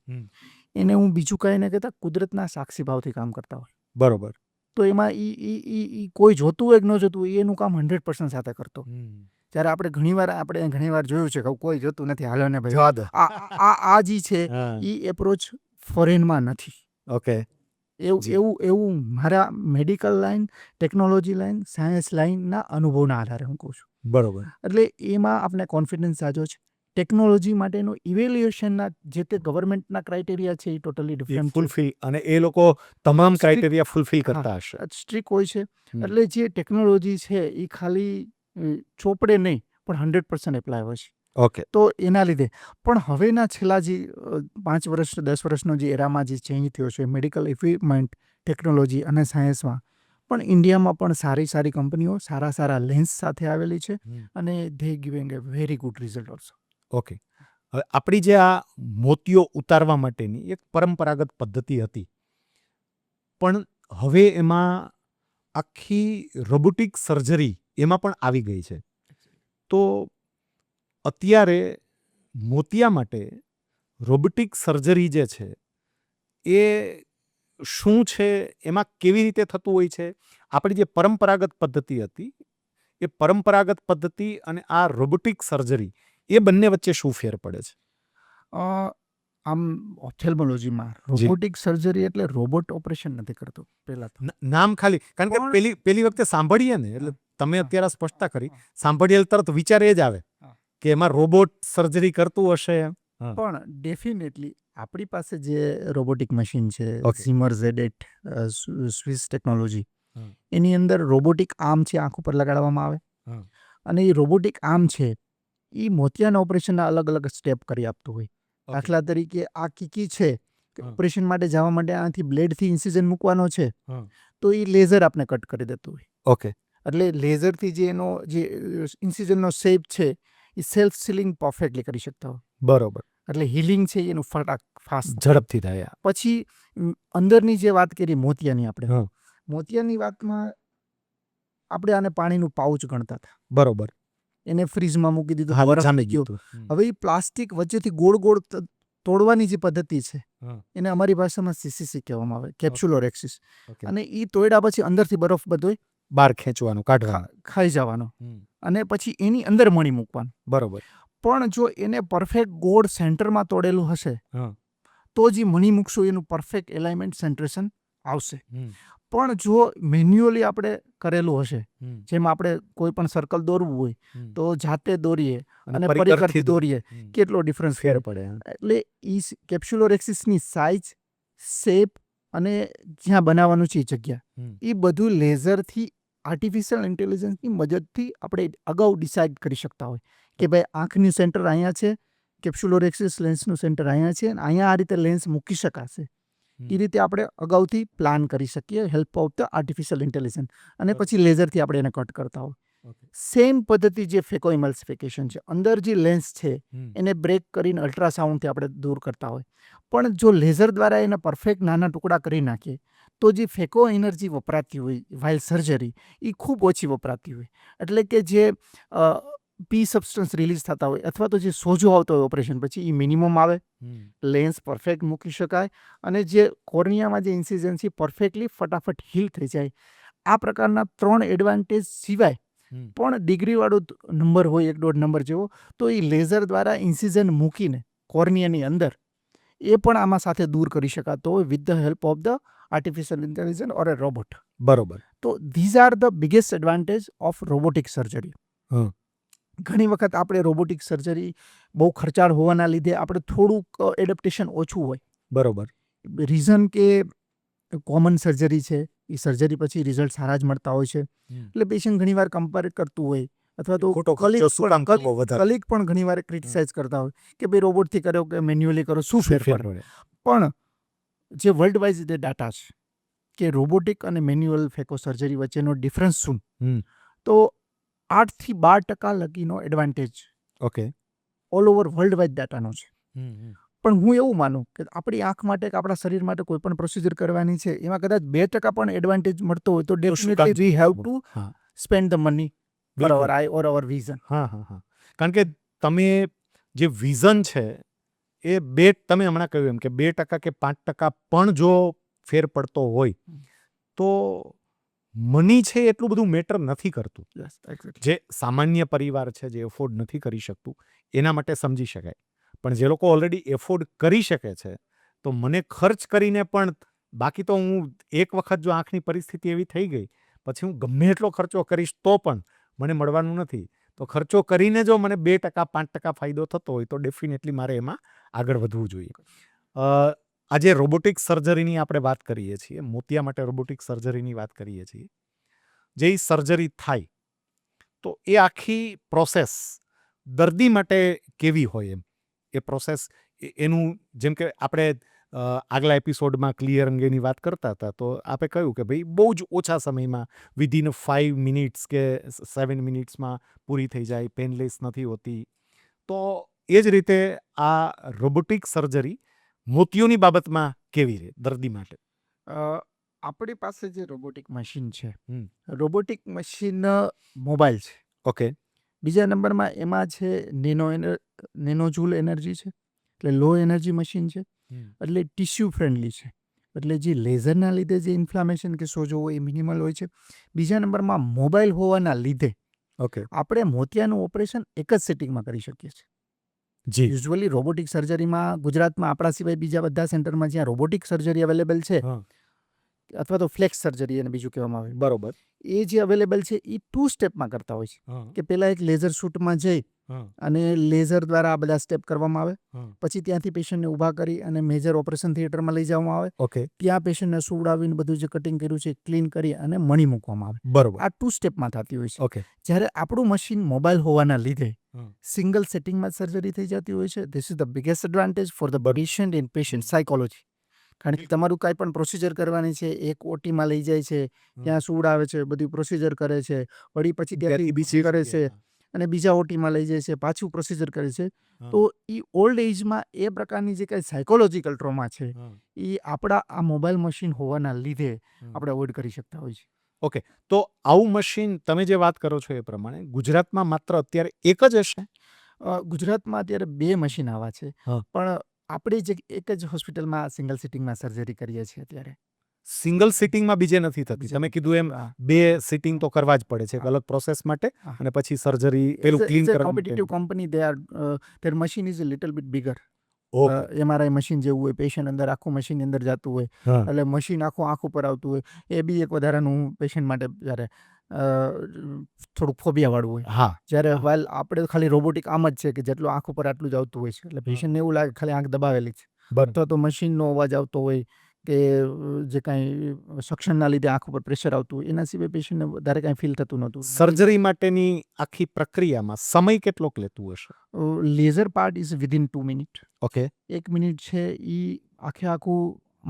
Speaker 1: એને હું બીજું કંઈ નહીં કહેતા, કુદરતના સાક્ષી ભાવથી કામ કરતા હોય.
Speaker 2: બરોબર.
Speaker 1: તો એમાં ઈ કોઈ જોતું હોય કે ન જોતું હોય, એનું કામ 100% સાથે કરતો. જ્યારે આપણે ઘણીવાર જોયું છે કે કોઈ જોતું નથી, હાલો ને ભાઈ, આ જે છે એ એપ્રોચ ફોરેનમાં નથી.
Speaker 2: ઓકે.
Speaker 1: એવું મારા medical line, technology line, science લાઇનના અનુભવના આધારે હું કહું છું.
Speaker 2: બરોબર.
Speaker 1: એટલે એમાં આપણે કોન્ફિડન્સ સાજો છે. ટેકનોલોજી માટેનું ઇવેલ્યુએશનના જે તે ગવર્મેન્ટના ક્રાઇટેરિયા છે એ ટોટલી ડિફરન્ટ
Speaker 2: ફૂલફિલ, અને એ લોકો તમામ ક્રાઇટેરિયા ફૂલફિલ કરતા હશે.
Speaker 1: સ્ટ્રિક્ટ હોય છે. એટલે જે ટેકનોલોજી છે એ ખાલી ચોપડે નહીં પણ 100% એપ્લાય હોય છે.
Speaker 2: ઓકે.
Speaker 1: તો એના લીધે પણ હવેના છેલ્લા જે 5 વર્ષ 10 વર્ષનો જે એરામાં જે ચેન્જ થયો છે મેડિકલ ઇક્વિપમેન્ટ ટેકનોલોજી અને સાયન્સમાં પણ ઇન્ડિયામાં પણ સારી સારી કંપનીઓ સારા લેન્સ સાથે આવેલી છે અને they giving A very good result also.
Speaker 2: Okay. હવે આપણી જે આ મોતીઓ ઉતારવા માટેની એક પરંપરાગત પદ્ધતિ હતી, પણ હવે એમાં આખી રોબોટિક સર્જરી એમાં પણ આવી ગઈ છે. તો અત્યારે મોતિયા માટે રોબોટિક સર્જરી જે છે એ શું છે, એમાં કેવી રીતે થતું હોય છે? આપણી જે પરંપરાગત પદ્ધતિ હતી એ પરંપરાગત પદ્ધતિ અને આ રોબોટિક સર્જરી એ બંને વચ્ચે શું ફેર પડે છે?
Speaker 1: આમ ઓપ્થેલ્મોલોજીમાં રોબોટિક સર્જરી એટલે રોબોટ ઓપરેશન નથી કરતો પહેલા તો.
Speaker 2: નામ ખાલી, કારણ કે
Speaker 1: પણ-
Speaker 2: પેલી વખતે સાંભળીએ ને, એટલે તમે
Speaker 1: હા.
Speaker 2: અત્યારે સ્પષ્ટતા કરી, સાંભળીએ એટલે તરત વિચાર એ જ આવે
Speaker 1: હા.
Speaker 2: કે એમાં રોબોટ સર્જરી કરતું હશે એમ.
Speaker 1: પણ ડેફિનેટલી આપણી પાસે જે રોબોટિક મશીન છે
Speaker 2: Okay.
Speaker 1: ઝીમર Z8 સ્વિસ ટેકનોલોજી,
Speaker 2: હમ.
Speaker 1: એની અંદર રોબોટિક આર્મ છે આંખ ઉપર લગાડવામાં આવે
Speaker 2: હમ.
Speaker 1: અને એ રોબોટિક આર્મ છે એ મોતિયાના ઓપરેશનના અલગ અલગ સ્ટેપ કરી આપતું હોય.
Speaker 2: Okay.
Speaker 1: દાખલા તરીકે આ કીકી છે
Speaker 2: હા.
Speaker 1: ઓપરેશન માટે જવા માટે આથી બ્લેડથી ઇન્સિઝન મૂકવાનો છે
Speaker 2: હમ.
Speaker 1: તો એ લેઝર આપણે કટ કરી દેતું હોય.
Speaker 2: ઓકે.
Speaker 1: એટલે લેઝરથી જે એનો જે ઇન્સિઝનનો શેપ છે એ સેલ્ફ સીલિંગ પરફેક્ટલી કરી શકતા હોય.
Speaker 2: બરોબર.
Speaker 1: એટલે હિલિંગ છે એનું ફટાક ફાસ્ટ.
Speaker 2: ઝડપથી થાય.
Speaker 1: પછી અંદરની જે વાત કરી મોતિયાની આપણે,
Speaker 2: હા.
Speaker 1: મોતિયાની વાતમાં આપણે આને પાણીનું પાઉચ ગણતા હતા.
Speaker 2: બરોબર.
Speaker 1: એને ફ્રીઝમાં મૂકી દીધું,
Speaker 2: હાલ
Speaker 1: બરફ
Speaker 2: જામી
Speaker 1: ગયો.
Speaker 2: ગયું હતું.
Speaker 1: હવે એ પ્લાસ્ટિક વચ્ચેથી ગોળ ગોળ તોડવાની જે પદ્ધતિ છે
Speaker 2: હા.
Speaker 1: એને અમારી ભાષામાં CCC કહેવામાં આવે, કેપ્સ્યુલોરેક્સિસ.
Speaker 2: ઓકે.
Speaker 1: અને એ તોડ્યા પછી અંદરથી બરફ બધો
Speaker 2: બહાર ખેંચવાનું, કાઢવાનું.
Speaker 1: ખાઈ જવાનો
Speaker 2: હમ.
Speaker 1: અને પછી એની અંદર મણી મૂકવાનું.
Speaker 2: બરોબર.
Speaker 1: પણ જો એને પરફેક્ટ ગોળ સેન્ટરમાં તોડેલું હશે
Speaker 2: હા.
Speaker 1: તો જે મણી મૂકશું એનું પરફેક્ટ એલાઇનમેન્ટ સેન્ટ્રેશન આવશે.
Speaker 2: હમ.
Speaker 1: પણ જો મેન્યુઅલી આપણે કરેલું હશે,
Speaker 2: હમ.
Speaker 1: જેમ આપણે કોઈ પણ સર્કલ દોરવું હોય
Speaker 2: હમ.
Speaker 1: તો જાતે દોરીએ અને
Speaker 2: પરિકરથી
Speaker 1: પરિકરથી દોરીએ,
Speaker 2: હમ.
Speaker 1: કેટલો ડિફરન્સ
Speaker 2: ફેર
Speaker 1: ફેર.
Speaker 2: પડે.
Speaker 1: એટલે ઈ કેપ્સ્યુલોરેક્સિસની સાઇઝ, શેપ અને જ્યાં બનાવવાનું છે એ જગ્યા,
Speaker 2: હમ.
Speaker 1: એ બધું લેઝરથી આર્ટિફિશિયલ ઇન્ટેલિજન્સની મદદથી આપણે અગાઉ ડિસાઇડ કરી શકતા હોય કે ભાઈ આંખનું સેન્ટર અહીંયા છે, કેપ્સ્યુલોરેક્સિસ લેન્સનું સેન્ટર અહીંયા છે અને અહીંયા આ રીતે લેન્સ મૂકી શકાશે. એ રીતે આપણે અગાઉથી પ્લાન કરી શકીએ help of the artificial intelligence અને પછી લેઝરથી આપણે એને કટ કરતા હોય.
Speaker 2: Okay.
Speaker 1: સેમ પદ્ધતિ જે ફેકોઇમલ્સિફિકેશન છે, અંદર જે લેન્સ છે
Speaker 2: હમ.
Speaker 1: એને બ્રેક કરીને અલ્ટ્રાસાઉન્ડથી આપણે દૂર કરતા હોય. પણ જો લેઝર દ્વારા એને પરફેક્ટ નાના ટુકડા કરી નાખીએ તો જે ફેકો એનર્જી વપરાતી હોય વાઇલ સર્જરી એ ખૂબ ઓછી વપરાતી હોય. એટલે કે જે પી સબસ્ટન્સ રિલીઝ થતા હોય અથવા તો જે સોજો આવતો હોય ઓપરેશન પછી એ મિનિમમ આવે,
Speaker 2: હમ.
Speaker 1: લેન્સ પરફેક્ટ મૂકી શકાય અને જે કોર્નિયામાં જે ઇન્સિઝન છે પરફેક્ટલી ફટાફટ હીલ થઈ જાય. આ પ્રકારના 3 એડવાન્ટેજ સિવાય
Speaker 2: હમ.
Speaker 1: પણ ડિગ્રીવાળો નંબર હોય 1.5 નંબર જેવો, તો એ લેઝર દ્વારા ઇન્સિઝન મૂકીને કોર્નિયાની અંદર એ પણ આમાં સાથે દૂર કરી શકાતો હોય with the help of the artificial intelligence or A robot.
Speaker 2: બરોબર.
Speaker 1: તો these are the biggest advantage of robotic surgery.
Speaker 2: હા.
Speaker 1: ઘણી વખત આપણે રોબોટિક સર્જરી બહુ ખર્ચાળ હોવાના લીધે આપણે થોડુંક એડપ્ટેશન ઓછું હોય.
Speaker 2: બરોબર.
Speaker 1: રીઝન કે કોમન સર્જરી છે, એ સર્જરી પછી રિઝલ્ટ સારા જ મળતા હોય છે.
Speaker 2: હમ.
Speaker 1: એટલે પેશન્ટ ઘણીવાર કમ્પેર કરતું હોય અથવા તો
Speaker 2: ખોટો ખર્ચો શું કામ કરવો વધારે?
Speaker 1: કલીગ પણ ઘણીવાર ક્રિટિસાઇઝ કરતા હોય કે ભાઈ રોબોટથી કરો કે મેન્યુઅલી કરો શું ફેર પડે.
Speaker 2: પડે.
Speaker 1: પણ જે વર્લ્ડ વાઇઝ જે ડાટા છે કે રોબોટિક અને મેન્યુઅલ ફેકો સર્જરી વચ્ચેનો ડિફરન્સ શું,
Speaker 2: હમ.
Speaker 1: તો 8-12% લગીનો advantage
Speaker 2: okay.
Speaker 1: All over world wide ડાટાનો છે.
Speaker 2: હમ.
Speaker 1: પણ હું એવું માનું કે આપણી આંખ માટે કે આપણા શરીર માટે કોઈ પણ પ્રોસિજર કરવાની છે એમાં કદાચ 2% પણ એડવાન્ટેજ મળતો હોય તો
Speaker 2: તો શું
Speaker 1: ડેફિનેટલી
Speaker 2: કામ?
Speaker 1: વી હેવ ટુ
Speaker 2: હા.
Speaker 1: સ્પેન્ડ ધ મની ફોર
Speaker 2: બિલકુલ.
Speaker 1: અવર આઈ ઓર અવર વિઝન.
Speaker 2: હા, હા, હા. કારણ કે તમે જે વિઝન છે એ તમે હમણાં કહ્યું એમ કે 2% કે 5% પણ જો ફેર પડતો હોય તો મની છે એટલું બધું મેટર નથી કરતું. જે સામાન્ય પરિવાર છે જે એફોર્ડ નથી કરી શકતું એના માટે સમજી શકાય. પણ જે લોકો ઓલરેડી એફોર્ડ કરી શકે છે તો મને ખર્ચ કરીને પણ, બાકી તો હું એક વખત જો આંખની પરિસ્થિતિ એવી થઈ ગઈ પછી હું ગમે એટલો ખર્ચો કરીશ તો પણ મને મળવાનું નથી. તો ખર્ચો કરીને જો મને 2% 5% ફાયદો થતો હોય તો ડેફિનેટલી મારે એમાં આગળ વધવું જોઈએ. આજે રોબોટિક સર્જરીની આપણે વાત કરીએ છીએ, મોતિયા માટે રોબોટિક સર્જરીની વાત કરીએ છીએ. જે સર્જરી થાય તો એ આખી પ્રોસેસ દર્દી માટે કેવી હોય એમ એ પ્રોસેસ એનું જેમ કે આપણે આગલા એપિસોડમાં ક્લિયર અંગેની વાત કરતા હતા તો આપણે કહ્યું કે ભાઈ બહુ જ ઓછા સમયમાં વિધિન 5 મિનિટ્સ કે 7 મિનિટ્સમાં પૂરી થઈ જાય, પેનલેસ નથી હોતી. તો એ જ રીતે આ રોબોટિક સર્જરી મોતિયોની બાબતમાં કેવી રહે દર્દી માટે?
Speaker 1: આપણી પાસે જે રોબોટિક મશીન છે,
Speaker 2: હમ.
Speaker 1: રોબોટિક મશીન મોબાઈલ છે.
Speaker 2: ઓકે.
Speaker 1: બીજા નંબરમાં એમાં છે નેનો જૂલ એનર્જી છે, એટલે લો એનર્જી મશીન છે, એટલે ટિશ્યુ ફ્રેન્ડલી છે, એટલે જે લેઝરના લીધે જે ઇન્ફ્લામેશન કે સોજો હોય એ મિનિમલ હોય છે. બીજા નંબરમાં મોબાઈલ હોવાના લીધે
Speaker 2: ઓકે.
Speaker 1: આપણે મોતિયાનું ઓપરેશન એક જ સેટિંગમાં કરી શકીએ છીએ.
Speaker 2: જી.
Speaker 1: યુઝ્યુઅલી રોબોટિક સર્જરીમાં ગુજરાતમાં આપણા સિવાય બીજા બધા સેન્ટરમાં જ્યાં રોબોટિક સર્જરી અવેલેબલ છે,
Speaker 2: હા.
Speaker 1: અથવા તો ફ્લેક્સ સર્જરી અને બીજું કહેવામાં આવે,
Speaker 2: બરોબર.
Speaker 1: એ જે અવેલેબલ છે એ 2 સ્ટેપમાં કરતા હોય છે.
Speaker 2: હા.
Speaker 1: કે પહેલાં એક લેઝર શૂટમાં જઈ
Speaker 2: હા.
Speaker 1: અને લેઝર દ્વારા આ બધા સ્ટેપ કરવામાં આવે,
Speaker 2: હા.
Speaker 1: પછી ત્યાંથી પેશન્ટને ઊભા કરી અને મેજર ઓપરેશન થિયેટરમાં લઈ જવામાં આવે.
Speaker 2: ઓકે.
Speaker 1: ત્યાં પેશન્ટને સુવડાવીને બધું જે કટિંગ કર્યું છે ક્લીન કરી અને મણી મૂકવામાં આવે.
Speaker 2: બરોબર.
Speaker 1: આ 2 સ્ટેપમાં થતી હોય છે.
Speaker 2: ઓકે.
Speaker 1: જ્યારે આપણું મશીન મોબાઈલ હોવાના લીધે
Speaker 2: હા.
Speaker 1: સિંગલ સેટિંગમાં સર્જરી થઈ જતી હોય છે. This is the biggest advantage for the patient in patient psychology. કારણ કે તમારું કાંઈ પણ પ્રોસિજર કરવાની છે, એક ઓટીમાં લઈ જાય છે, ત્યાં સુવડાવે છે, બધું પ્રોસિજર કરે છે, વળી પછી ત્યાંથી બીસી કરે છે અને બીજા ઓટીમાં લઈ જાય છે, પાછું પ્રોસિજર કરે છે. તો એ ઓલ્ડ એજમાં એ પ્રકારની જે કાંઈ સાયકોલોજીકલ ટ્રોમા છે એ આપણા આ મોબાઈલ મશીન હોવાના લીધે આપણે અવોઇડ કરી શકતા હોઈએ છીએ.
Speaker 2: ઓકે. તો આવું મશીન તમે જે વાત કરો છો એ પ્રમાણે ગુજરાતમાં માત્ર અત્યારે એક જ હશે?
Speaker 1: ગુજરાતમાં અત્યારે 2 મશીન આવા છે,
Speaker 2: હા.
Speaker 1: પણ આપણે જે એક જ હોસ્પિટલમાં સિંગલ સિટિંગમાં સર્જરી કરીએ છીએ અત્યારે.
Speaker 2: સિંગલ સિટિંગમાં બીજે નથી થતી.
Speaker 1: બીજે
Speaker 2: તમે કીધું એમ
Speaker 1: હા.
Speaker 2: 2 સિટિંગ તો કરવા જ પડે છે, એક અલગ પ્રોસેસ માટે
Speaker 1: હા.
Speaker 2: અને પછી સર્જરી પેલું ક્લીન કરવા
Speaker 1: કોમ્પિટિટિવ
Speaker 2: માટે.
Speaker 1: Company their machine is a little bit bigger.
Speaker 2: Okay.
Speaker 1: MRI machine જેવું હોય, પેશન્ટ અંદર આખું મશીન અંદર જતું હોય,
Speaker 2: હા.
Speaker 1: એટલે મશીન આખું આંખ ઉપર આવતું હોય, એ બી એક વધારાનું પેશન્ટ માટે જ્યારે થોડુંક ફોબિયાવાળું હોય.
Speaker 2: હા.
Speaker 1: જ્યારે વાલ આપણે ખાલી રોબોટિક આમ જ છે કે જેટલું આંખ ઉપર આટલું જ આવતું હોય છે, એટલે પેશન્ટને એવું લાગે ખાલી આંખ દબાવેલી છે.
Speaker 2: બરાબર.
Speaker 1: અથવા તો મશીનનો અવાજ આવતો હોય કે જે કાંઈ સક્શનના લીધે આંખ ઉપર પ્રેશર આવતું હોય, એના સિવાય પેશન્ટને વધારે કાંઈ ફીલ થતું નહોતું.
Speaker 2: સર્જરી માટેની આખી પ્રક્રિયામાં સમય કેટલોક લેતું હશે?
Speaker 1: Laser part is within 2 minute.
Speaker 2: Okay.
Speaker 1: 1 minute છે એ આખું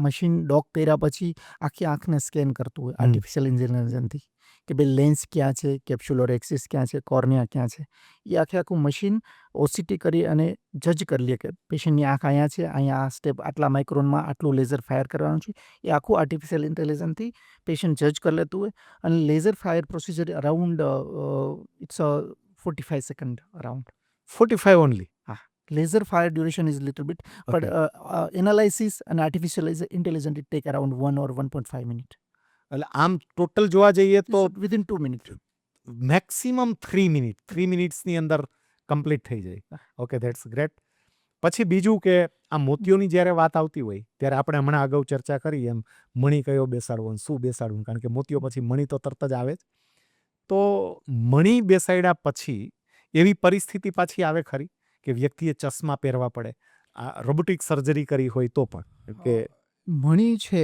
Speaker 1: મશીન ડોક કર્યા પછી આખી આંખને સ્કેન કરતું હોય આર્ટિફિશિયલ ઇન્ટેલિજન્સથી કે ભાઈ લેન્સ ક્યાં છે, કેપ્સ્યુલર એક્સિસ ક્યાં છે, કોર્નિયા ક્યાં છે. એ આખું મશીન ઓસીટી કરી અને જજ કરી લે કે પેશન્ટની આંખ અહીંયા છે, અહીંયા આ સ્ટેપ આટલા માઇક્રોનમાં આટલું લેઝર ફાયર કરવાનું છે. એ આખું આર્ટિફિશિયલ ઇન્ટેલિજન્સથી પેશન્ટ જજ કરી લેતું હોય અને laser fire procedure around it's 45 second around.
Speaker 2: 45 only?
Speaker 1: Laser fire duration is little bit, but analysis and artificial intelligence it take around 1 or 1.5 minutes.
Speaker 2: એટલે આમ ટોટલ જોવા જઈએ તો
Speaker 1: Within 2 minutes.
Speaker 2: મેક્સિમમ 3 મિનિટ 3 મિનિટ્સની અંદર કમ્પ્લીટ થઈ જાય. Okay, that's great. પછી બીજું કે આ મોતિયોની જ્યારે વાત આવતી હોય ત્યારે આપણે હમણાં અગાઉ ચર્ચા કરી એમ મણી કયો બેસાડવો અને શું બેસાડવું, કારણ કે મોતિયો પછી મણી તો તરત જ આવે જ. તો મણી બેસાડ્યા પછી એવી પરિસ્થિતિ પાછી આવે ખરી કે વ્યક્તિએ ચશ્મા પહેરવા પડે આ રોબોટિક સર્જરી કરી હોય તો પણ? કે
Speaker 1: મણી છે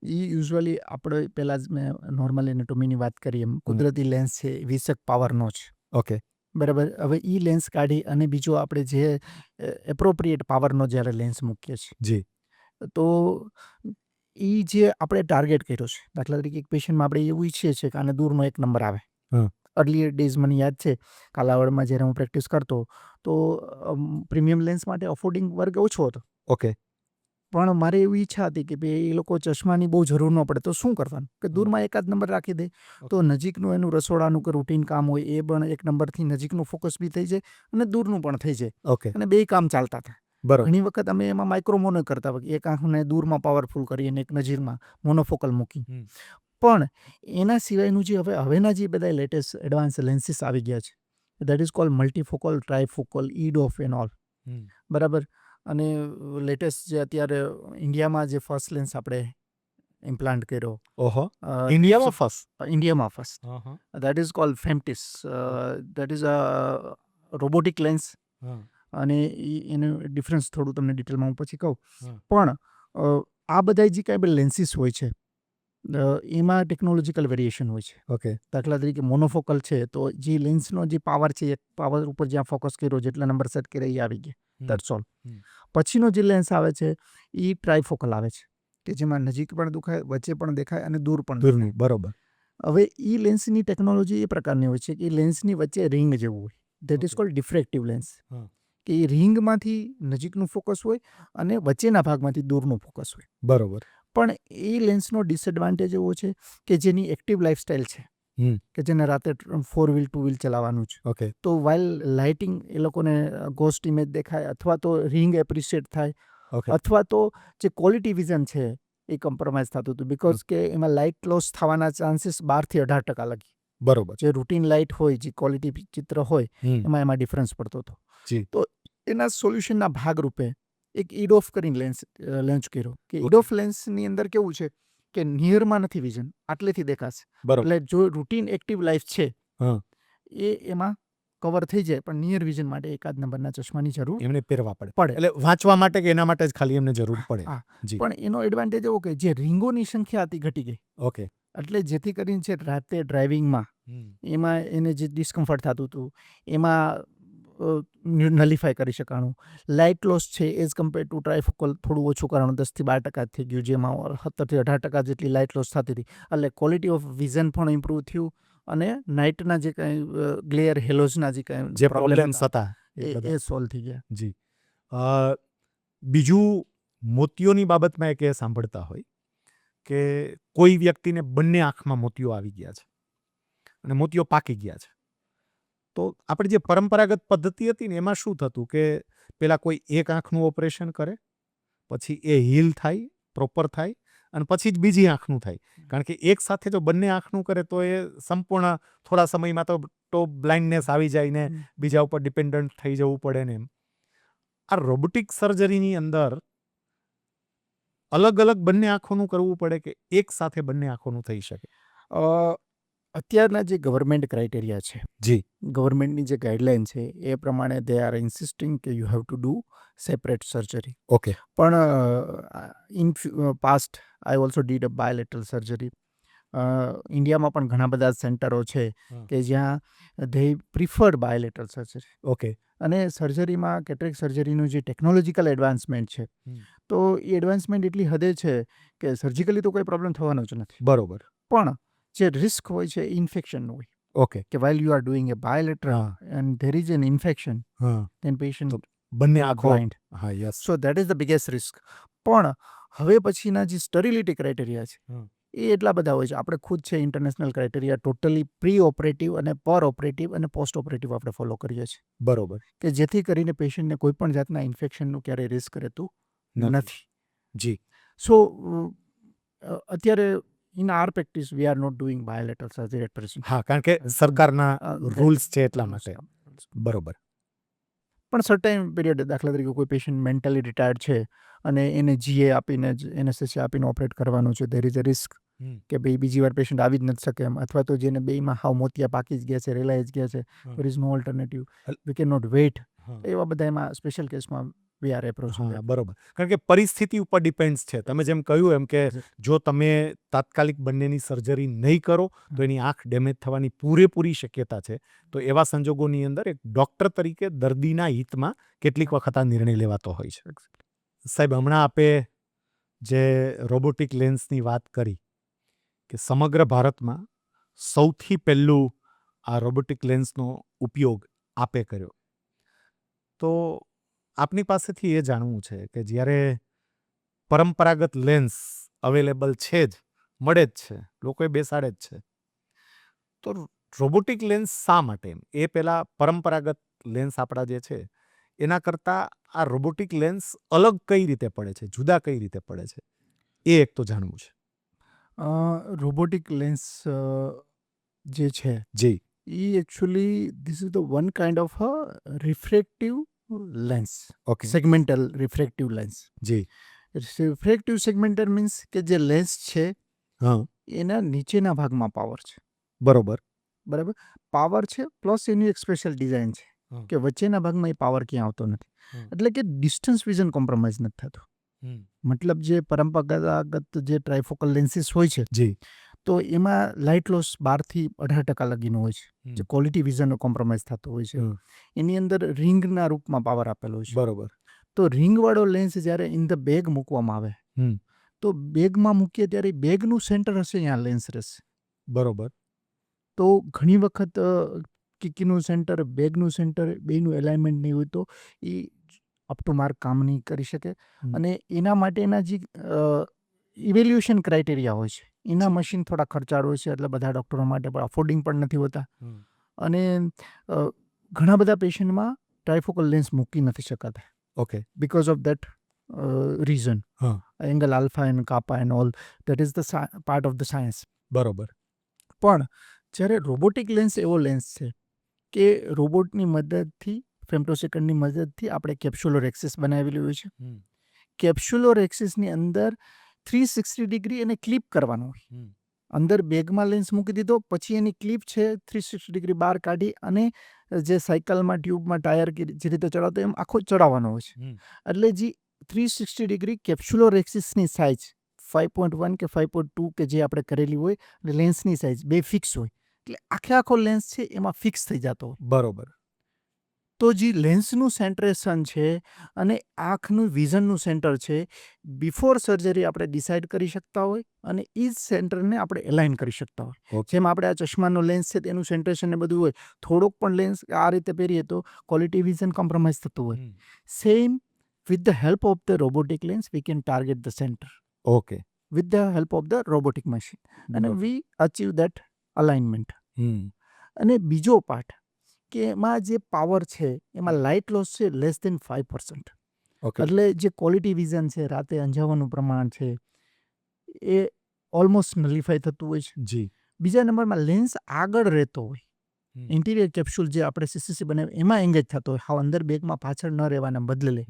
Speaker 1: એ યુઝ્યુઅલી આપણે પહેલાં જ મેં નોર્મલ એનેટોમીની વાત કરી એમ કુદરતી લેન્સ છે 20 પાવરનો છે.
Speaker 2: ઓકે.
Speaker 1: બરાબર. હવે એ લેન્સ કાઢી અને બીજો આપણે જે એપ્રોપ્રિએટ પાવરનો જ્યારે લેન્સ મૂકીએ છીએ,
Speaker 2: જી.
Speaker 1: તો એ જે આપણે ટાર્ગેટ કર્યો છે, દાખલા તરીકે એક પેશન્ટમાં આપણે એવું ઈચ્છીએ છીએ કે આને દૂરનો 1 નંબર આવે. અર્લીયર ડેઝ મને યાદ છે કાલાવડમાં જ્યારે હું પ્રેક્ટિસ કરતો તો પ્રીમિયમ લેન્સ માટે અફોર્ડિંગ વર્ગ ઓછો હતો.
Speaker 2: ઓકે.
Speaker 1: પણ મારે એવી ઈચ્છા હતી કે ભાઈ એ લોકો ચશ્માની બહુ જરૂર ન પડે તો શું કરવાનું કે દૂરમાં એકાદ નંબર રાખી દે તો નજીકનું એનું રસોડાનું કે રૂટીન કામ હોય એ પણ 1 નંબરથી નજીકનું ફોકસ બી થઈ જાય અને દૂરનું પણ થઈ જાય.
Speaker 2: ઓકે.
Speaker 1: અને 2 કામ ચાલતા હતા.
Speaker 2: બરાબર.
Speaker 1: ઘણી વખત અમે એમાં માઇક્રોમોનો કરતા હોય, એક આંખને દૂરમાં પાવરફુલ કરી અને એક નજીરમાં મોનોફોકલ મૂકી. પણ એના સિવાયનું જે હવેના જે બધા લેટેસ્ટ એડવાન્સ લેન્સીસ આવી ગયા છે, that is called multifocal, trifocal, EDOF and all. બરાબર. અને લેટેસ્ટ જે અત્યારે ઇન્ડિયામાં જે ફર્સ્ટ લેન્સ આપણે ઇમ્પ્લાન્ટ કર્યો.
Speaker 2: ઓહો, ઇન્ડિયામાં ફર્સ્ટ?
Speaker 1: ઇન્ડિયામાં first. That is called Femtis. That is a robotic lens. અને એનું ડિફરન્સ થોડું તમને ડિટેલમાં હું પછી કહું. પણ આ બધા જે કાંઈ લેન્સીસ હોય છે એમાં ટેકનોલોજીકલ વેરિએશન હોય છે.
Speaker 2: ઓકે.
Speaker 1: દાખલા તરીકે મોનોફોકલ છે તો જે લેન્સનો જે પાવર છે એ પાવર ઉપર જ્યાં ફોકસ કર્યો જેટલા નંબર સેટ કર્યા એ આવી ગયા. That's all. પછીનો જે લેન્સ આવે છે એ ટ્રાયફોકલ આવે છે કે જેમાં નજીક પણ દેખાય, વચ્ચે પણ દેખાય અને દૂર પણ દેખાય.
Speaker 2: દૂરનું બરોબર.
Speaker 1: હવે એ લેન્સની ટેકનોલોજી એ પ્રકારની હોય છે કે લેન્સની વચ્ચે રિંગ જેવું હોય. That is
Speaker 2: Okay.
Speaker 1: Called diffractive lens.
Speaker 2: હા.
Speaker 1: કે એ રિંગમાંથી નજીકનું ફોકસ હોય અને વચ્ચેના ભાગમાંથી દૂરનું ફોકસ હોય.
Speaker 2: બરોબર.
Speaker 1: પણ એ લેન્સનો ડિસએડવાન્ટેજ એવો છે કે જેની એક્ટિવ લાઇફસ્ટાઇલ છે કે જેને રાતે 4 વ્હીલ 2 વ્હીલ ચલાવવાનું છે.
Speaker 2: ઓકે.
Speaker 1: તો વાઇલ લાઇટિંગ એ લોકોને ગોસ્ટ ઇમેજ દેખાય અથવા તો રિંગ એપ્રિશિએટ થાય
Speaker 2: ઓકે.
Speaker 1: અથવા તો જે ક્વોલિટી વિઝન છે એ કોમ્પ્રોમાઇઝ થતું હતું બિકોઝ કે એમાં લાઇટ લોસ થવાના ચાન્સીસ 12% લગી.
Speaker 2: બરોબર.
Speaker 1: જે રૂટીન લાઇટ હોય, જે ક્વોલિટી ચિત્ર હોય એમાં ડિફરન્સ પડતો હતો.
Speaker 2: જી.
Speaker 1: તો એના સોલ્યુશનના ભાગરૂપે એક ઇડોફ કરીને લેન્સ લોન્ચ કર્યો કે ઇડોફ લેન્સની અંદર કેવું છે કે નિયરમાં નથી વિઝન, આટલેથી દેખાશે.
Speaker 2: બરોબર.
Speaker 1: એટલે જો રૂટીન એક્ટિવ લાઈફ છે
Speaker 2: હા.
Speaker 1: એ એમાં કવર થઈ જાય, પણ નિયર વિઝન માટે એકાદ નંબરના ચશ્માની જરૂર
Speaker 2: એમને પહેરવા પડે.
Speaker 1: પડે.
Speaker 2: એટલે વાંચવા માટે કે એના માટે જ ખાલી એમને જરૂર પડે.
Speaker 1: હા.
Speaker 2: જી.
Speaker 1: પણ એનો એડવાન્ટેજ એવો કે જે રિંગોની સંખ્યા હતી ઘટી ગઈ.
Speaker 2: ઓકે.
Speaker 1: એટલે જેથી કરીને છે રાતે ડ્રાઇવિંગમાં એમાં એને જે ડિસ્કમ્ફર્ટ થતું હતું એમાં નલિફાય કરી શકાણું. લાઇટ લોસ છે એઝ કમ્પેર ટુ ટ્રાયફોકલ થોડું ઓછું કરવાનું, 10-12% થઈ ગયું, જેમાં 17-18% જેટલી લાઇટ લોસ થતી હતી. એટલે ક્વોલિટી ઓફ વિઝન પણ ઇમ્પ્રૂવ થયું અને નાઇટના જે કંઈ ગ્લેયર હેલોઝના જે કંઈ
Speaker 2: જે પ્રોબ્લેમ્સ હતા
Speaker 1: એ સોલ્વ થઈ ગયા.
Speaker 2: જી. બીજું મોતિયોની બાબતમાં એક એ સાંભળતા હોય કે કોઈ વ્યક્તિને બંને આંખમાં મોતિયો આવી ગયા છે અને મોતિયો પાકી ગયા છે. તો આપણે જે પરંપરાગત પદ્ધતિ હતી ને એમાં શું થતું કે પેલા કોઈ એક આંખનું ઓપરેશન કરે, પછી એ હીલ થાય, પ્રોપર થાય અને પછી જ બીજી આંખનું થાય. કારણ કે એક સાથે જો બંને આંખનું કરે તો એ સંપૂર્ણ થોડા સમયમાં તો બ્લાઇન્ડનેસ આવી જાય ને બીજા ઉપર ડિપેન્ડન્ટ થઈ જવું પડે ને એમ. આ રોબોટિક સર્જરીની અંદર અલગ અલગ બંને આંખોનું કરવું પડે કે એક સાથે બંને આંખોનું થઈ શકે?
Speaker 1: અત્યારના જે ગવર્મેન્ટ ક્રાઇટેરિયા છે,
Speaker 2: જી.
Speaker 1: ગવર્મેન્ટની જે ગાઈડલાઇન છે એ પ્રમાણે દે આર ઇન્સિસ્ટિંગ કે you have to do separate surgery.
Speaker 2: Okay.
Speaker 1: પણ in past I also did a bilateral surgery. ઇન્ડિયામાં પણ ઘણા બધા સેન્ટરો છે કે જ્યાં they preferred bilateral surgery.
Speaker 2: Okay.
Speaker 1: અને સર્જરીમાં કેટરેક્ટ સર્જરીનું જે ટેકનોલોજીકલ એડવાન્સમેન્ટ છે તો એ એડવાન્સમેન્ટ એટલી હદે છે કે સર્જિકલી તો કોઈ પ્રોબ્લેમ થવાનો જ નથી.
Speaker 2: બરોબર.
Speaker 1: પણ જે રિસ્ક હોય છે ઇન્ફેક્શનનું હોય.
Speaker 2: ઓકે.
Speaker 1: કે while you are doing a bilateral and there is an infection, then patient
Speaker 2: બંને આંખો.
Speaker 1: blind.
Speaker 2: હા, yes.
Speaker 1: So that is the biggest risk. પણ હવે પછીના જે સ્ટરિલિટી ક્રાઇટેરિયા છે એ એટલા બધા હોય છે. આપણે ખુદ છે international criteria totally pre operative અને પર ઓપરેટિવ અને પોસ્ટ ઓપરેટિવ આપણે ફોલો કરીએ છીએ.
Speaker 2: બરોબર.
Speaker 1: કે જેથી કરીને પેશન્ટને કોઈ પણ જાતના ઇન્ફેક્શનનું ક્યારેય રિસ્ક રહેતું નથી.
Speaker 2: જી.
Speaker 1: સો અત્યારે in our practice we are not doing bilateral surgery at present.
Speaker 2: હા, કારણ કે સરકારના રૂલ્સ છે એટલા માટે. બરોબર.
Speaker 1: પણ સર્ટેન પીરિયડ, દાખલા તરીકે કોઈ પેશન્ટ મેન્ટલી રિટાયર્ડ છે અને એને જીએ આપીને જ એનેસ્થેસિયા આપીને ઓપરેટ કરવાનું છે, દેર ઇઝ અ રિસ્ક કે ભાઈ બીજી વાર પેશન્ટ આવી જ નથી શકે એમ, અથવા તો જેને બેયમાં હાવ મોતિયા પાકી જ ગયા છે, રેલાઈ જ ગયા છે, there is no alternative, we can not wait. એવા બધા એમાં સ્પેશિયલ કેસમાં વી આર એપ્રોચ.
Speaker 2: બરોબર. કારણ કે પરિસ્થિતિ ઉપર ડિપેન્ડ્સ છે. તમે જેમ કહ્યું એમ કે જો તમે તાત્કાલિક બંનેની સર્જરી નહીં કરો તો એની આંખ ડેમેજ થવાની પૂરેપૂરી શક્યતા છે. તો એવા સંજોગોની અંદર એક ડૉક્ટર તરીકે દર્દીના હિતમાં કેટલીક વખત આ નિર્ણય લેવાતો હોય છે. સાહેબ, હમણાં આપે જે રોબોટિક લેન્સની વાત કરી કે સમગ્ર ભારતમાં સૌથી પહેલું આ રોબોટિક લેન્સનો ઉપયોગ આપે કર્યો, તો આપની પાસેથી એ જાણવું છે કે જ્યારે પરંપરાગત લેન્સ અવેલેબલ છે જ, મળે જ છે, લોકોએ બેસાડે જ છે, તો રોબોટિક લેન્સ શા માટે? એ પહેલાં પરંપરાગત લેન્સ આપણા જે છે એના કરતાં આ રોબોટિક લેન્સ અલગ કઈ રીતે પડે છે, જુદા કઈ રીતે પડે છે, એ એક તો જાણવું છે.
Speaker 1: રોબોટિક લેન્સ જે છે
Speaker 2: જી.
Speaker 1: એ actually this is the one kind of refractive lens.
Speaker 2: Okay.
Speaker 1: Segmental refractive lens.
Speaker 2: જી.
Speaker 1: રિફ્રેક્ટિવ સેગમેન્ટલ મીન્સ કે જે લેન્સ છે
Speaker 2: હા,
Speaker 1: એના નીચેના ભાગમાં પાવર છે.
Speaker 2: બરોબર.
Speaker 1: બરાબર. પાવર છે પ્લસ એની એક સ્પેશિયલ ડિઝાઇન છે કે વચ્ચેના ભાગમાં એ પાવર ક્યાં આવતો નથી. એટલે કે ડિસ્ટન્સ વિઝન કોમ્પ્રોમાઇઝ નથી થતું. મતલબ જે પરંપરાગત જે ટ્રાયફોકલ લેન્સીસ હોય છે
Speaker 2: જી
Speaker 1: તો એમાં લાઇટ લોસ 12% લગીનો હોય છે જે ક્વોલિટી વિઝનનો કોમ્પ્રોમાઇઝ થતો હોય છે. એની અંદર રિંગના રૂપમાં પાવર આપેલો છે.
Speaker 2: બરોબર.
Speaker 1: તો રિંગવાળો લેન્સ જ્યારે ઇન ધ બેગ મૂકવામાં આવે તો બેગમાં મૂકીએ ત્યારે બેગનું સેન્ટર હશે અહીંયા લેન્સ રહેશે.
Speaker 2: બરોબર.
Speaker 1: તો ઘણી વખત કિકીનું સેન્ટર બેગનું સેન્ટર બેનું એલાઇનમેન્ટ નહીં હોય તો એ અપ ટુ માર્ક કામ નહીં કરી શકે. અને એના માટેના જે ઇવેલ્યુએશન ક્રાઇટેરિયા હોય છે એના મશીન થોડા ખર્ચાળ હોય છે એટલે બધા ડૉક્ટરો માટે પણ અફોર્ડિંગ પણ નથી હોતા. અને ઘણા બધા પેશન્ટમાં ટ્રાયફોકલ લેન્સ મૂકી નથી શકાતા.
Speaker 2: Okay.
Speaker 1: because of that reason. Angle alpha and kappa and all, that is the part of the science.
Speaker 2: બરોબર.
Speaker 1: પણ જ્યારે રોબોટિક લેન્સ એવો લેન્સ છે કે રોબોટની મદદથી ફેમ્ટોસેકન્ડની મદદથી આપણે કેપ્સ્યુલર એક્સિસ બનાવેલી હોય છે. કેપ્સ્યુલર એક્સિસની અંદર 360 ડિગ્રી એને ક્લિપ કરવાનો હોય. અંદર બેગમાં લેન્સ મૂકી દીધો પછી એની ક્લિપ છે 360 ડિગ્રી બહાર કાઢી અને જે સાયકલમાં ટ્યુબમાં ટાયર કે જે રીતે ચડાવતો એમ આખો ચડાવવાનો હોય છે. એટલે જે 360 ડિગ્રી કેપ્સ્યુલર એક્સિસની સાઇઝ 5.1 કે 5.2 કે જે આપણે કરેલી હોય અને લેન્સની સાઇઝ બે ફિક્સ હોય એટલે આખો લેન્સ છે એમાં ફિક્સ થઈ જતો હોય.
Speaker 2: બરોબર.
Speaker 1: તો જે લેન્સનું સેન્ટ્રેશન છે અને આંખનું વિઝનનું સેન્ટર છે બિફોર સર્જરી આપણે ડિસાઇડ કરી શકતા હોય અને એ જ સેન્ટરને આપણે એલાઇન કરી શકતા હોય. જેમ આપણે આ ચશ્માનો લેન્સ છે તેનું સેન્ટ્રેશન ને બધું હોય, થોડોક પણ લેન્સ આ રીતે પહેરીએ તો ક્વોલિટી વિઝન કોમ્પ્રોમાઇઝ થતું હોય. Same with the help of the robotic lens we can target the center.
Speaker 2: Okay.
Speaker 1: With the help of the robotic machine and we achieve that alignment. અને બીજો પાર્ટ કે એમાં જે પાવર છે એમાં light loss છે લેસ દેન 5%. એટલે જે ક્વોલિટી વિઝન છે રાતે અંજાવાનું પ્રમાણ છે એ ઓલમોસ્ટ નલિફાઈ થતું હોય છે.
Speaker 2: જી.
Speaker 1: બીજા નંબરમાં લેન્સ આગળ રહેતો હોય, ઇન્ટિરિયર કેપ્સ્યુલ જે આપણે સીસીસી બનાવે એમાં એંગેજ થતો હોય, હાવ અંદર બેગમાં પાછળ ન રહેવાના બદલે.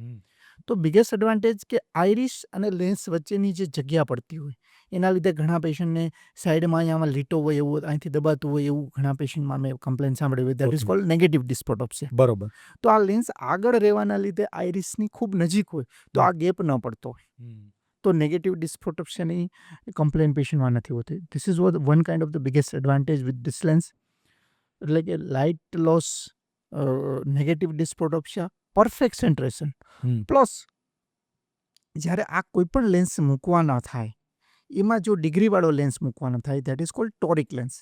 Speaker 1: તો બિગેસ્ટ એડવાન્ટેજ કે આઈરિસ અને લેન્સ વચ્ચેની જે જગ્યા પડતી હોય એના લીધે ઘણા પેશન્ટને સાઈડમાં અહીંયામાં લીટો હોય એવું અહીંથી દબાતું હોય એવું ઘણા પેશન્ટમાં મેં કમ્પ્લેન સાંભળી હોય. That is called negative dysphotopsia.
Speaker 2: બરોબર.
Speaker 1: તો આ લેન્સ આગળ રહેવાના લીધે આઈરિસની ખૂબ નજીક હોય તો આ ગેપ ન પડતો હોય. તો નેગેટિવ ડિસ્પ્રોટોપ્સિયાની કમ્પ્લેન પેશન્ટમાં નથી હોતી. This is one kind of the biggest advantage with this lens. એટલે કે light loss, negative dysphotopsia, perfect centration plus જ્યારે આ કોઈ પણ લેન્સ મૂકવાના થાય એમાં જો ડિગ્રીવાળો લેન્સ મૂકવાનો થાય that is called toric lens.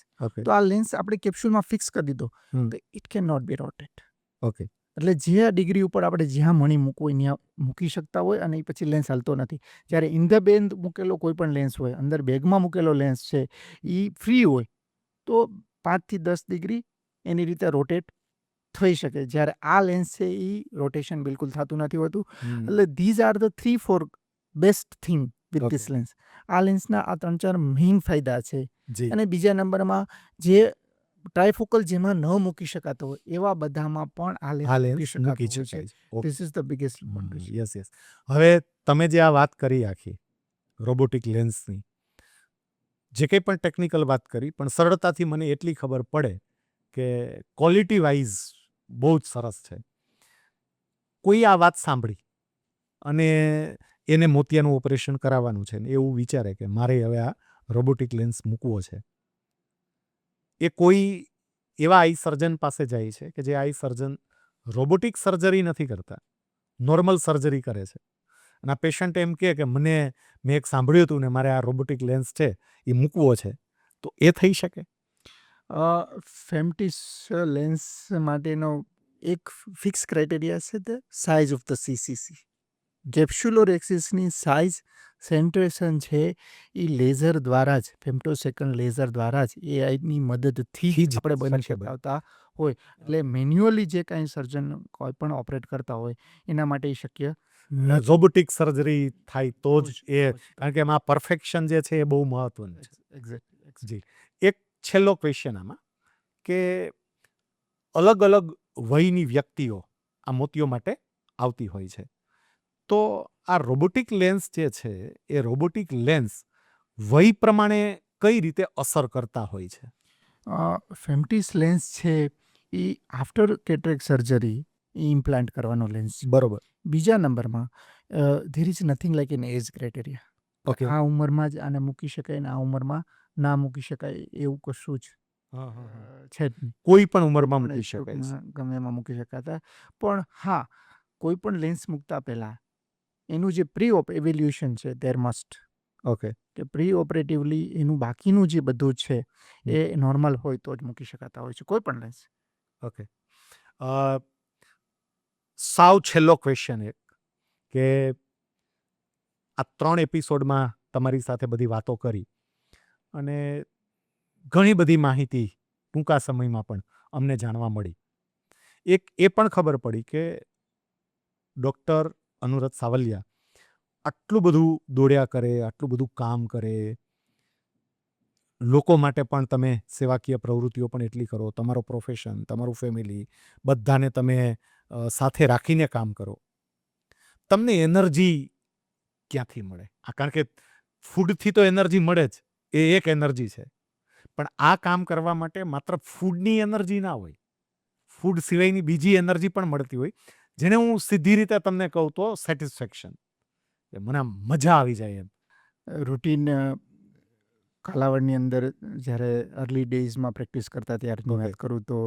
Speaker 1: તો આ લેન્સ આપણે કેપ્સ્યુલમાં ફિક્સ કરી દીધો તો it can not be rotate.
Speaker 2: Okay.
Speaker 1: એટલે જે આ ડિગ્રી ઉપર આપણે જ્યાં મણી મૂકવું ત્યાં મૂકી શકતા હોય અને એ પછી લેન્સ હાલતો નથી. જ્યારે ઇન ધ બેન્ડ મૂકેલો કોઈ પણ લેન્સ હોય, અંદર બેગમાં મૂકેલો લેન્સ છે એ ફ્રી હોય તો 5 થી 10 ડિગ્રી એની રીતે રોટેટ થઈ શકે. જ્યારે આ લેન્સ છે એ રોટેશન બિલકુલ થતું નથી હોતું. એટલે these are the 3-4 best thing with this lens. આ લેન્સના આ 3-4 મેઇન ફાયદા છે. અને બીજા નંબરમાં જે ટ્રાયફોકલ જેમાં ન મૂકી શકાતો હોય એવા બધામાં પણ આ લેન્સ મૂકી શકાય છે. This is the biggest advantage.
Speaker 2: Yes. હવે તમે જે આ વાત કરી આખી રોબોટિક લેન્સની, જે કંઈ પણ ટેકનિકલ વાત કરી, પણ સરળતાથી મને એટલી ખબર પડે કે ક્વોલિટી વાઇઝ બહુ જ સરસ છે. કોઈ આ વાત સાંભળી અને એને મોતિયાનું ઓપરેશન કરાવવાનું છે ને એવું વિચારે કે મારે હવે આ રોબોટિક લેન્સ મૂકવો છે, એ કોઈ એવા આઈ સર્જન પાસે જાય છે કે જે આઈ સર્જન રોબોટિક સર્જરી નથી કરતા, નોર્મલ સર્જરી કરે છે. અને આ પેશન્ટ એમ કહે કે મેં એક સાંભળ્યું હતું ને મારે આ રોબોટિક લેન્સ છે એ મૂકવો છે, તો એ થઈ શકે?
Speaker 1: ફેમ્ટિસ લેન્સ માટેનો એક ફિક્સ ક્રાઇટેરિયા છે the size of the CCC. Capsular એક્સિસની સાઇઝ સેન્ટ્રેશન છે એ લેઝર દ્વારા જ, ફેમ્ટોસેકન્ડ લેઝર દ્વારા જ એઆઈની મદદથી જ આપણે બની શકાતા હોય. એટલે મેન્યુઅલી જે કાંઈ સર્જન કોઈ પણ ઓપરેટ કરતા હોય એના માટે શક્ય
Speaker 2: રોબોટિક સર્જરી થાય તો જ એ, કારણ કે એમાં પરફેક્શન જે છે એ બહુ મહત્વનું છે.
Speaker 1: એક્ઝેક્ટલી.
Speaker 2: જી. એક છેલ્લો ક્વેશ્ચન આમાં કે અલગ અલગ વયની વ્યક્તિઓ આ મોતિયો માટે આવતી હોય છે, તો આ રોબોટિક લેન્સ જે છે એ રોબોટિક લેન્સ વય પ્રમાણે કઈ રીતે અસર કરતા હોય છે?
Speaker 1: ફેમ્ટિસ લેન્સ છે એ આફ્ટર કેટરેક્ટ સર્જરી એ ઇમ્પ્લાન્ટ કરવાનો લેન્સ છે.
Speaker 2: બરોબર.
Speaker 1: બીજા નંબરમાં there is nothing like an age criteria.
Speaker 2: Okay.
Speaker 1: આ ઉંમરમાં જ આને મૂકી શકાય ને આ ઉંમરમાં ના મૂકી શકાય એવું કશું જ છે જ નહીં.
Speaker 2: કોઈ પણ ઉંમરમાં
Speaker 1: પણ
Speaker 2: મૂકી શકાય છે.
Speaker 1: ટૂંકમાં ગમે એમાં મૂકી શકાતા. પણ હા, કોઈ પણ લેન્સ મૂકતા પહેલાં એનું જે પ્રી ઓપ એવેલ્યુએશન છે ધેર મસ્ટ,
Speaker 2: ઓકે.
Speaker 1: કે પ્રી ઓપરેટિવલી એનું બાકીનું જે બધું છે એ નોર્મલ હોય તો જ મૂકી શકાતા હોય છે કોઈ પણ લેન્સ.
Speaker 2: ઓકે. સાવ છેલ્લો ક્વેશ્ચન એક કે આ 3 એપિસોડમાં તમારી સાથે બધી વાતો કરી અને ઘણી બધી માહિતી ટૂંકા સમયમાં પણ અમને જાણવા મળી. એક એ પણ ખબર પડી કે ડૉક્ટર અનુરત સાવલિયા આટલું બધું દોડ્યા કરે, આટલું બધું કામ કરે, લોકો માટે પણ તમે સેવાકીય પ્રવૃત્તિઓ પણ એટલી કરો, તમારો પ્રોફેશન, તમારું ફેમિલી, બધાને તમે સાથે રાખીને કામ કરો. તમને એનર્જી ક્યાંથી મળે? કારણ કે ફૂડથી તો એનર્જી મળે જ, એ એક એનર્જી છે. પણ આ કામ કરવા માટે માત્ર ફૂડની એનર્જી ના હોય, ફૂડ સિવાયની બીજી એનર્જી પણ મળતી હોય, જેને હું સીધી રીતે તમને કહું તો સેટિસ્ફેક્શન, કે મને આમ મજા આવી જાય એમ.
Speaker 1: રૂટીન કાલાવડની અંદર જ્યારે અર્લી ડેઝમાં પ્રેક્ટિસ કરતા ત્યારની વાત કરું તો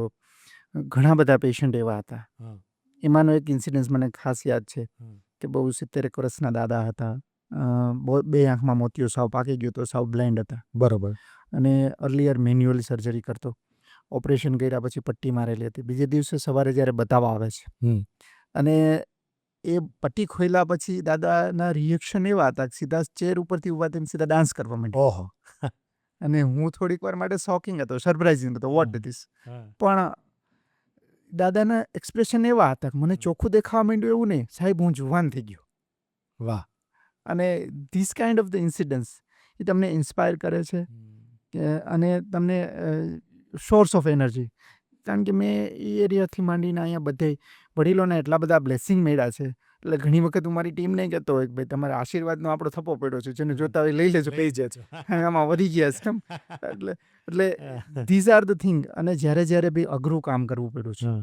Speaker 1: ઘણા બધા પેશન્ટ એવા હતા. એમાંનો એક ઇન્સિડન્સ મને ખાસ યાદ છે કે બહુ 70 વર્ષના દાદા હતા. બે આંખમાં મોતિયો સાવ પાકી ગયો તો, સાવ બ્લાઇન્ડ હતા.
Speaker 2: બરોબર.
Speaker 1: અને અર્લિયર મેન્યુઅલ સર્જરી કરતો. ઓપરેશન કર્યા પછી પટ્ટી મારેલી હતી. બીજે દિવસે સવારે જ્યારે બતાવવા આવે છે અને એ પટ્ટી ખોલ્યા પછી દાદાના રિએક્શન એવા હતા કે સીધા ચેર ઉપરથી ઊભા થઈને સીધા ડાન્સ કરવા માંડ્યા.
Speaker 2: ઓહો.
Speaker 1: અને હું થોડીક વાર માટે શોકિંગ હતો, સરપ્રાઇઝિંગ હતો, વોટ ધીસ. પણ દાદાના એક્સપ્રેશન એવા હતા કે મને ચોખ્ખું દેખાવા માંડ્યું એવું નહીં, સાહેબ હું જુવાન થઈ ગયો.
Speaker 2: વાહ.
Speaker 1: અને this kind of the incidents એ તમને ઇન્સ્પાયર કરે છે અને તમને સોર્સ ઓફ એનર્જી. કારણ કે મેં એ એરિયાથી માંડીને અહીંયા બધે વડીલોને એટલા બધા બ્લેસિંગ મળ્યા છે. એટલે ઘણી વખત હું મારી ટીમને કહેતો હોય કે ભાઈ તમારા આશીર્વાદનો આપણો થપ્પો પડ્યો છે, જેને જોતા હોય લઈ લેજો,
Speaker 2: લઈ જજો.
Speaker 1: આમાં વધી ગયા છે એમ. એટલે ધીઝ આર ધ થિંગ. અને જ્યારે બી અઘરું કામ કરવું પડ્યું છે,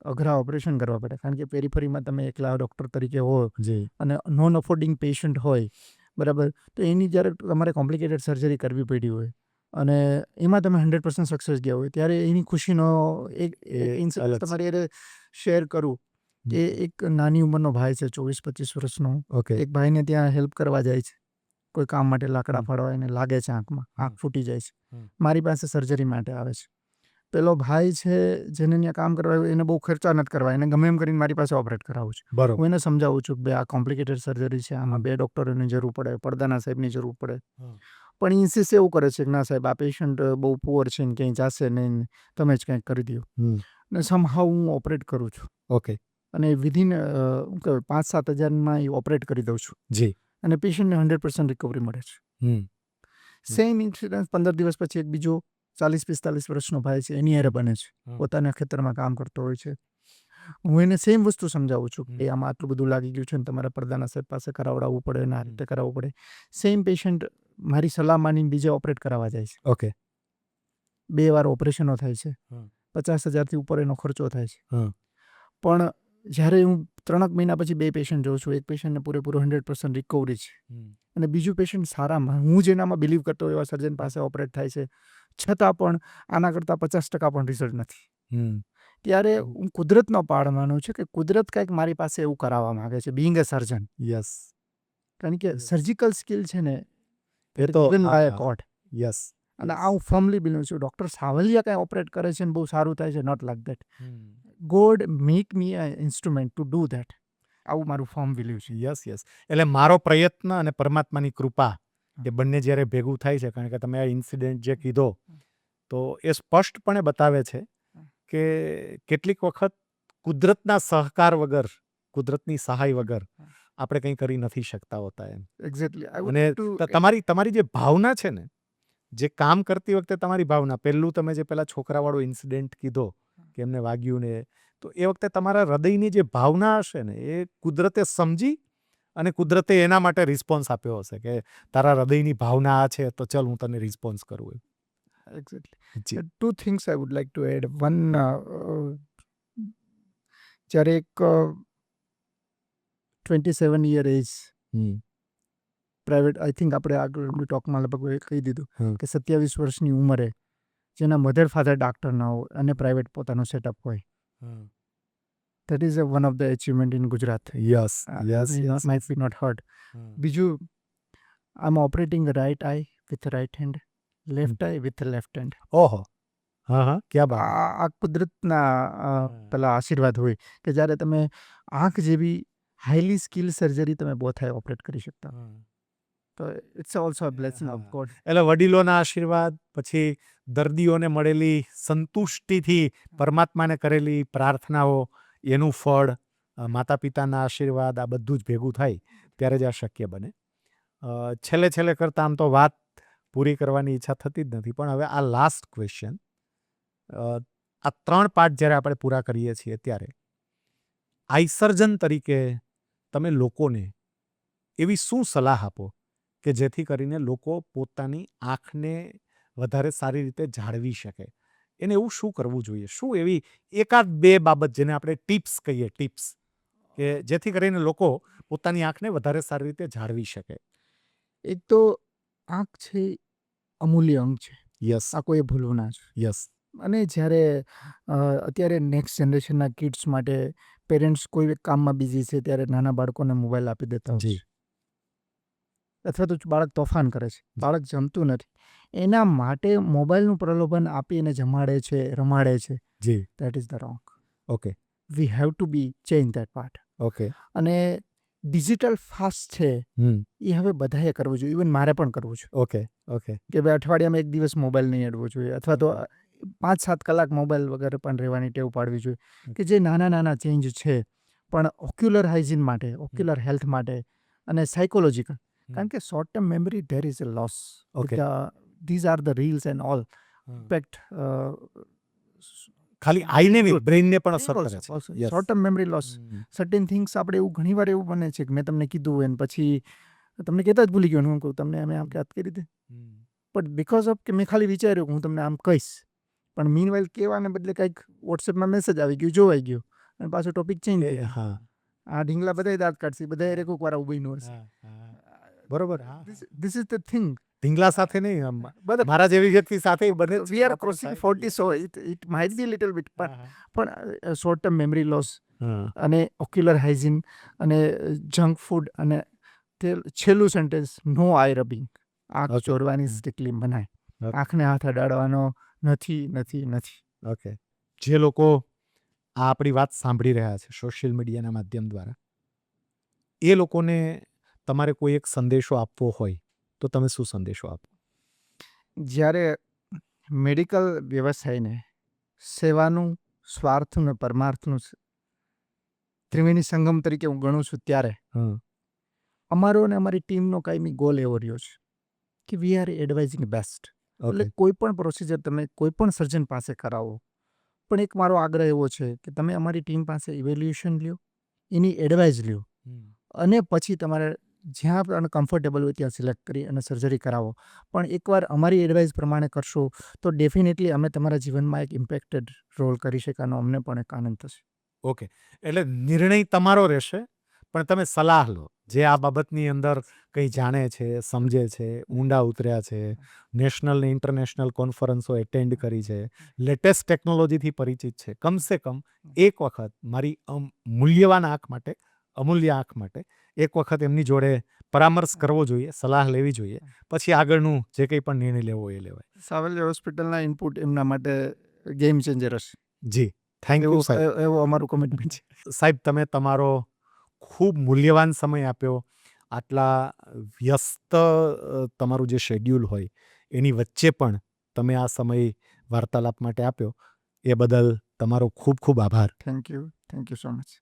Speaker 1: અઘરા ઓપરેશન કરવા પડે, કારણ કે પેરીફરીમાં તમે એકલા ડૉક્ટર તરીકે હો અને નોન અફોર્ડિંગ પેશન્ટ હોય, બરાબર, તો એની જ્યારે તમારે કોમ્પ્લિકેટેડ સર્જરી કરવી પડી હોય અને એમાં તમે 100% સક્સેસ ગયા હોય ત્યારે એની ખુશીનો એક ઇન્સિડન્સ તમારી એ શેર કરું. એ એક નાની ઉંમરનો ભાઈ છે, 24-25 વર્ષનો.
Speaker 2: ઓકે.
Speaker 1: એક ભાઈને ત્યાં હેલ્પ કરવા જાય છે, કોઈ કામ માટે લાકડા ફાડવા, એને લાગે છે આંખમાં, આંખ ફૂટી જાય છે. મારી પાસે સર્જરી માટે આવે છે. પેલો ભાઈ છે જેને ત્યાં કામ કરવા આવ્યો, એને બહુ ખર્ચા નથી કરવા, એને ગમે એમ કરીને મારી પાસે ઓપરેટ કરાવું છું.
Speaker 2: બરોબર.
Speaker 1: હું એને સમજાવું છું કે ભાઈ આ કોમ્પ્લિકેટેડ સર્જરી છે, આમાં 2 ડૉક્ટરોની જરૂર પડે, પડદાના સાહેબની જરૂર પડે. પણ ઇન્સિસ એવું કરે છે કે ના સાહેબ, આ પેશન્ટ બહુ પુઅર છે ને ક્યાંય જશે નહીં, તમે જ કંઈક કરી દો. અને સમહાઉ હું ઓપરેટ કરું છું.
Speaker 2: ઓકે.
Speaker 1: અને વિધિન 5-7 હજારમાં એ ઓપરેટ કરી દઉં છું.
Speaker 2: જી.
Speaker 1: અને પેશન્ટને 100% રિકવરી મળે છે. સેમ ઇન્સિડન્સ 15 દિવસ પછી એક બીજો 40-45 વર્ષનો ભાઈ છે, એની હારે બને છે. પોતાના ખેતરમાં કામ કરતો હોય છે. હું એને સેમ વસ્તુ સમજાવું છું કે આમાં આટલું બધું લાગી ગયું છે ને તમારે પડદાના સાહેબ પાસે કરાવડાવવું પડે ને આ રીતે કરાવવું પડે. સેમ પેશન્ટ મારી સલાહ માનીને બીજે ઓપરેટ કરાવવા જાય છે.
Speaker 2: ઓકે.
Speaker 1: 2 વાર ઓપરેશનો થાય છે. 50,000થી ઉપર એનો ખર્ચો થાય છે. પણ જ્યારે હું 3 મહિના પછી 2 પેશન્ટ જોઉં છું, એક પેશન્ટને પૂરેપૂરો 100% રિકવરી છે અને બીજું પેશન્ટ સારામાં, હું જેનામાં બિલીવ કરતો એવા સર્જન પાસે ઓપરેટ થાય છે, છતાં પણ આના કરતાં 50% પણ રિઝલ્ટ નથી. ત્યારે હું કુદરતનો પાડ માનું છું કે કુદરત કંઈક મારી પાસે એવું કરાવવા માંગે છે, બીઇંગ અ સર્જન.
Speaker 2: યસ.
Speaker 1: કારણ કે સર્જિકલ સ્કિલ છે ને
Speaker 2: એ તો
Speaker 1: given by a God.
Speaker 2: Yes.
Speaker 1: અને આ હું ફર્મલી બિલીવ છું. ડૉક્ટર સાવલિયા કાંઈ ઓપરેટ કરે છે ને બહુ સારું થાય છે, not like that. God make me a instrument to do that. આવું મારું ફર્મ બિલીવ છે.
Speaker 2: યસ. એટલે મારો પ્રયત્ન અને પરમાત્માની કૃપા, એ બંને જ્યારે ભેગું થાય છે, કારણ કે તમે આ ઇન્સિડન્ટ જે કીધો તો એ સ્પષ્ટપણે બતાવે છે કે કેટલીક વખત કુદરતના સહકાર વગર, કુદરતની સહાય વગર આપણે કંઈ કરી નથી શકતા હોતા એમ.
Speaker 1: એક્ઝેક્ટલી.
Speaker 2: અને તમારી જે ભાવના છે ને, જે કામ કરતી વખતે તમારી ભાવના, પહેલું તમે જે પેલા છોકરાવાળો ઇન્સિડન્ટ કીધો કે એમને વાગ્યું ને, તો એ વખતે તમારા હૃદયની જે ભાવના હશે ને, એ કુદરતે સમજી અને કુદરતે એના માટે રિસ્પોન્સ આપ્યો હશે કે તારા હૃદયની ભાવના આ છે, તો ચલ હું તને રિસ્પોન્સ કરું.
Speaker 1: Exactly. 2 things I would like to add. One, જ્યારે એક 27 યર એજ
Speaker 2: હમ
Speaker 1: પ્રાઇવેટ, આઈ થિંક આપણે આગળ ટોકમાં લગભગ કહી દીધું
Speaker 2: હમ.
Speaker 1: કે 27 વર્ષની ઉંમરે જેના મધર ફાધર ડાક્ટર ના હોય અને પ્રાઇવેટ પોતાનું સેટઅપ હોય, that is one of the achievement in Gujarat.
Speaker 2: Yes yes yes.
Speaker 1: Might be not heard. બીજું, I'm operating the right eye with the right hand, left eye with the left hand.
Speaker 2: ઓહો, હા હા, ક્યાં બાત.
Speaker 1: આ કુદરતના પેલા આશીર્વાદ હોય કે જ્યારે તમે આંખ જેવી હાઈલી સ્કિલ સર્જરી તમે બોથાય ઓપરેટ કરી શકતા, તો it's also a blessing of God.
Speaker 2: એટલે વડીલોના આશીર્વાદ, પછી દર્દીઓને મળેલી સંતુષ્ટિથી પરમાત્માને કરેલી પ્રાર્થનાઓ, એનું ફળ, માતા પિતાના આશીર્વાદ, આ બધું જ ભેગું થાય ત્યારે જ આ શક્ય બને. છેલ્લે છેલ્લે કરતાં આમ તો વાત પૂરી કરવાની ઈચ્છા થતી જ નથી, પણ હવે આ લાસ્ટ ક્વેશ્ચન, આ 3 પાર્ટ જ્યારે આપણે પૂરા કરીએ છીએ ત્યારે આઈ સર્જન તરીકે તમે લોકોને એવી શું સલાહ આપો કે જેથી કરીને લોકો પોતાની આંખને વધારે સારી રીતે જાળવી શકે? એને એવું શું કરવું જોઈએ? શું એવી એકાદ 2 બાબત જેને આપણે ટિપ્સ કહીએ, ટિપ્સ, કે જેથી કરીને લોકો પોતાની આંખને વધારે સારી રીતે જાળવી શકે?
Speaker 1: એક તો આંખ છે અમૂલ્ય અંગ છે,
Speaker 2: યસ
Speaker 1: આ કોઈ ભૂલવું ના છે.
Speaker 2: યસ.
Speaker 1: અને જ્યારે અત્યારે નેક્સ્ટ જનરેશનના કિડ્સ માટે પેરેન્ટ્સ કોઈ એક કામમાં બિઝી છે ત્યારે નાના બાળકોને મોબાઈલ આપી દેતા હોય
Speaker 2: જી.
Speaker 1: છે, અથવા તો બાળક તોફાન કરે છે, બાળક જમતું નથી, એના માટે મોબાઈલનું પ્રલોભન આપી એને જમાડે છે, રમાડે છે.
Speaker 2: જી.
Speaker 1: That is the wrong.
Speaker 2: Okay
Speaker 1: we have to be change that part.
Speaker 2: Okay.
Speaker 1: અને ડિજિટલ ફાસ્ટ છે એ હવે બધાએ કરવું જોઈએ, ઇવન મારે પણ કરવું છે
Speaker 2: ઓકે ઓકે.
Speaker 1: કે ભાઈ અઠવાડિયામાં 1 દિવસ મોબાઈલ નહીં અડવો જોઈએ, અથવા તો 5-7 કલાક મોબાઈલ વગર પણ રહેવાની ટેવ પાડવી જોઈએ, કે જે નાના નાના ચેન્જ છે, પણ ઓક્યુલર હાઇજીન માટે, ઓક્યુલર હેલ્થ માટે અને સાયકોલોજીકલ, કારણ કે short term memory there is a loss.
Speaker 2: Okay.
Speaker 1: These are the reels and all impact
Speaker 2: ખાલી આઈને નહીં, બ્રેઇનને પણ અસર કરે છે. Yes.
Speaker 1: Short term memory loss. Certain things આપણે એવું ઘણીવાર એવું બને છે કે મેં તમને કીધું હોય ને પછી તમને કહેતા જ ભૂલી ગયો, હું કહું તમને અમે આમ યાદ કરી દે, બટ બિકોઝ ઓફ કે મેં ખાલી વિચાર્યું કે હું તમને આમ કહીશ, પણ મીનવાઇલ કહેવાને બદલે કંઈક વોટ્સએપમાં મેસેજ આવી ગયો, જોવાઈ ગયો અને પાછો ટોપિક ચેન્જ થઈ ગયો.
Speaker 2: હા,
Speaker 1: આ ઢીંગલા બધાય દાંત કાઢશે, બધાય રેકોક વાળા ઉભીનું હશે.
Speaker 2: બરોબર.
Speaker 1: This is the thing.
Speaker 2: ઢીંગલા સાથે નહીં,
Speaker 1: બધા
Speaker 2: મારા જેવી વ્યક્તિ સાથે બને.
Speaker 1: we are crossing 40, so it might be little bit, પણ શોર્ટ ટર્મ મેમરી લોસ અને ઓક્યુલર હાઇજીન અને જંક ફૂડ અને છેલ્લું સેન્ટેન્સ નો આઈ રબિંગ, આંખ
Speaker 2: Okay.
Speaker 1: ચોરવાની સ્ટ્રિક્ટલી મનાય,
Speaker 2: Okay.
Speaker 1: આંખને હાથ અડાડવાનો નથી નથી નથી.
Speaker 2: ઓકે. જે લોકો આ આપણી વાત સાંભળી રહ્યા છે સોશિયલ મીડિયાના માધ્યમ દ્વારા, એ લોકોને તમારે કોઈ એક સંદેશો આપવો હોય તો તમે શું સંદેશો આપો?
Speaker 1: જ્યારે મેડિકલ વ્યવસાયને સેવાનું, સ્વાર્થનું ને પરમાર્થનું ત્રિવેણી સંગમ તરીકે હું ગણું છું, ત્યારે અમારો અને અમારી ટીમનો કાયમી ગોલ એવો રહ્યો છે કે વી આર એડવાઇઝિંગ બેસ્ટ. એટલે કોઈ પણ પ્રોસિજર તમે કોઈ પણ સર્જન પાસે કરાવો, પણ એક મારો આગ્રહ એવો છે કે તમે અમારી ટીમ પાસે ઇવેલ્યુએશન લ્યો, એની એડવાઇસ લ્યો, અને પછી તમારે જ્યાં પણ કમ્ફર્ટેબલ હોય ત્યાં સિલેક્ટ કરી અને સર્જરી કરાવો. પણ એકવાર અમારી એડવાઇસ પ્રમાણે કરશો તો ડેફિનેટલી અમે તમારા જીવનમાં એક ઇમ્પેક્ટેડ રોલ કરી શકવાનો અમને પણ એક આનંદ થશે.
Speaker 2: ઓકે. એટલે નિર્ણય તમારો રહેશે, પણ તમે સલાહ લો. જે આ બાબતની અંદર કંઈ જાણે છે, સમજે છે, ઊંડા ઉતર્યા છે, નેશનલ ને ઇન્ટરનેશનલ કોન્ફરન્સો એટેન્ડ કરી છે, લેટેસ્ટ ટેકનોલોજીથી પરિચિત છે, કમસે કમ એક વખત મારી મૂલ્યવાન આંખ માટે, અમૂલ્ય આંખ માટે એક વખત એમની જોડે પરામર્શ કરવો જોઈએ, સલાહ લેવી જોઈએ, પછી આગળનું જે કંઈ પણ નિર્ણય લેવો એ લેવાય.
Speaker 1: સાવલિયા હોસ્પિટલના ઇનપુટ એમના માટે ગેમ ચેન્જર હશે.
Speaker 2: જી, થેન્ક યુ સાહેબ.
Speaker 1: એવો અમારું કમિટમેન્ટ છે.
Speaker 2: સાહેબ, તમે તમારો ખૂબ મૂલ્યવાન સમય આપ્યો. આટલા વ્યસ્ત તમારું જે શેડ્યુલ હોય એની વચ્ચે પણ તમે આ સમય વાર્તાલાપ માટે આપ્યો, એ બદલ તમારો ખૂબ ખૂબ આભાર.
Speaker 1: Thank you so much.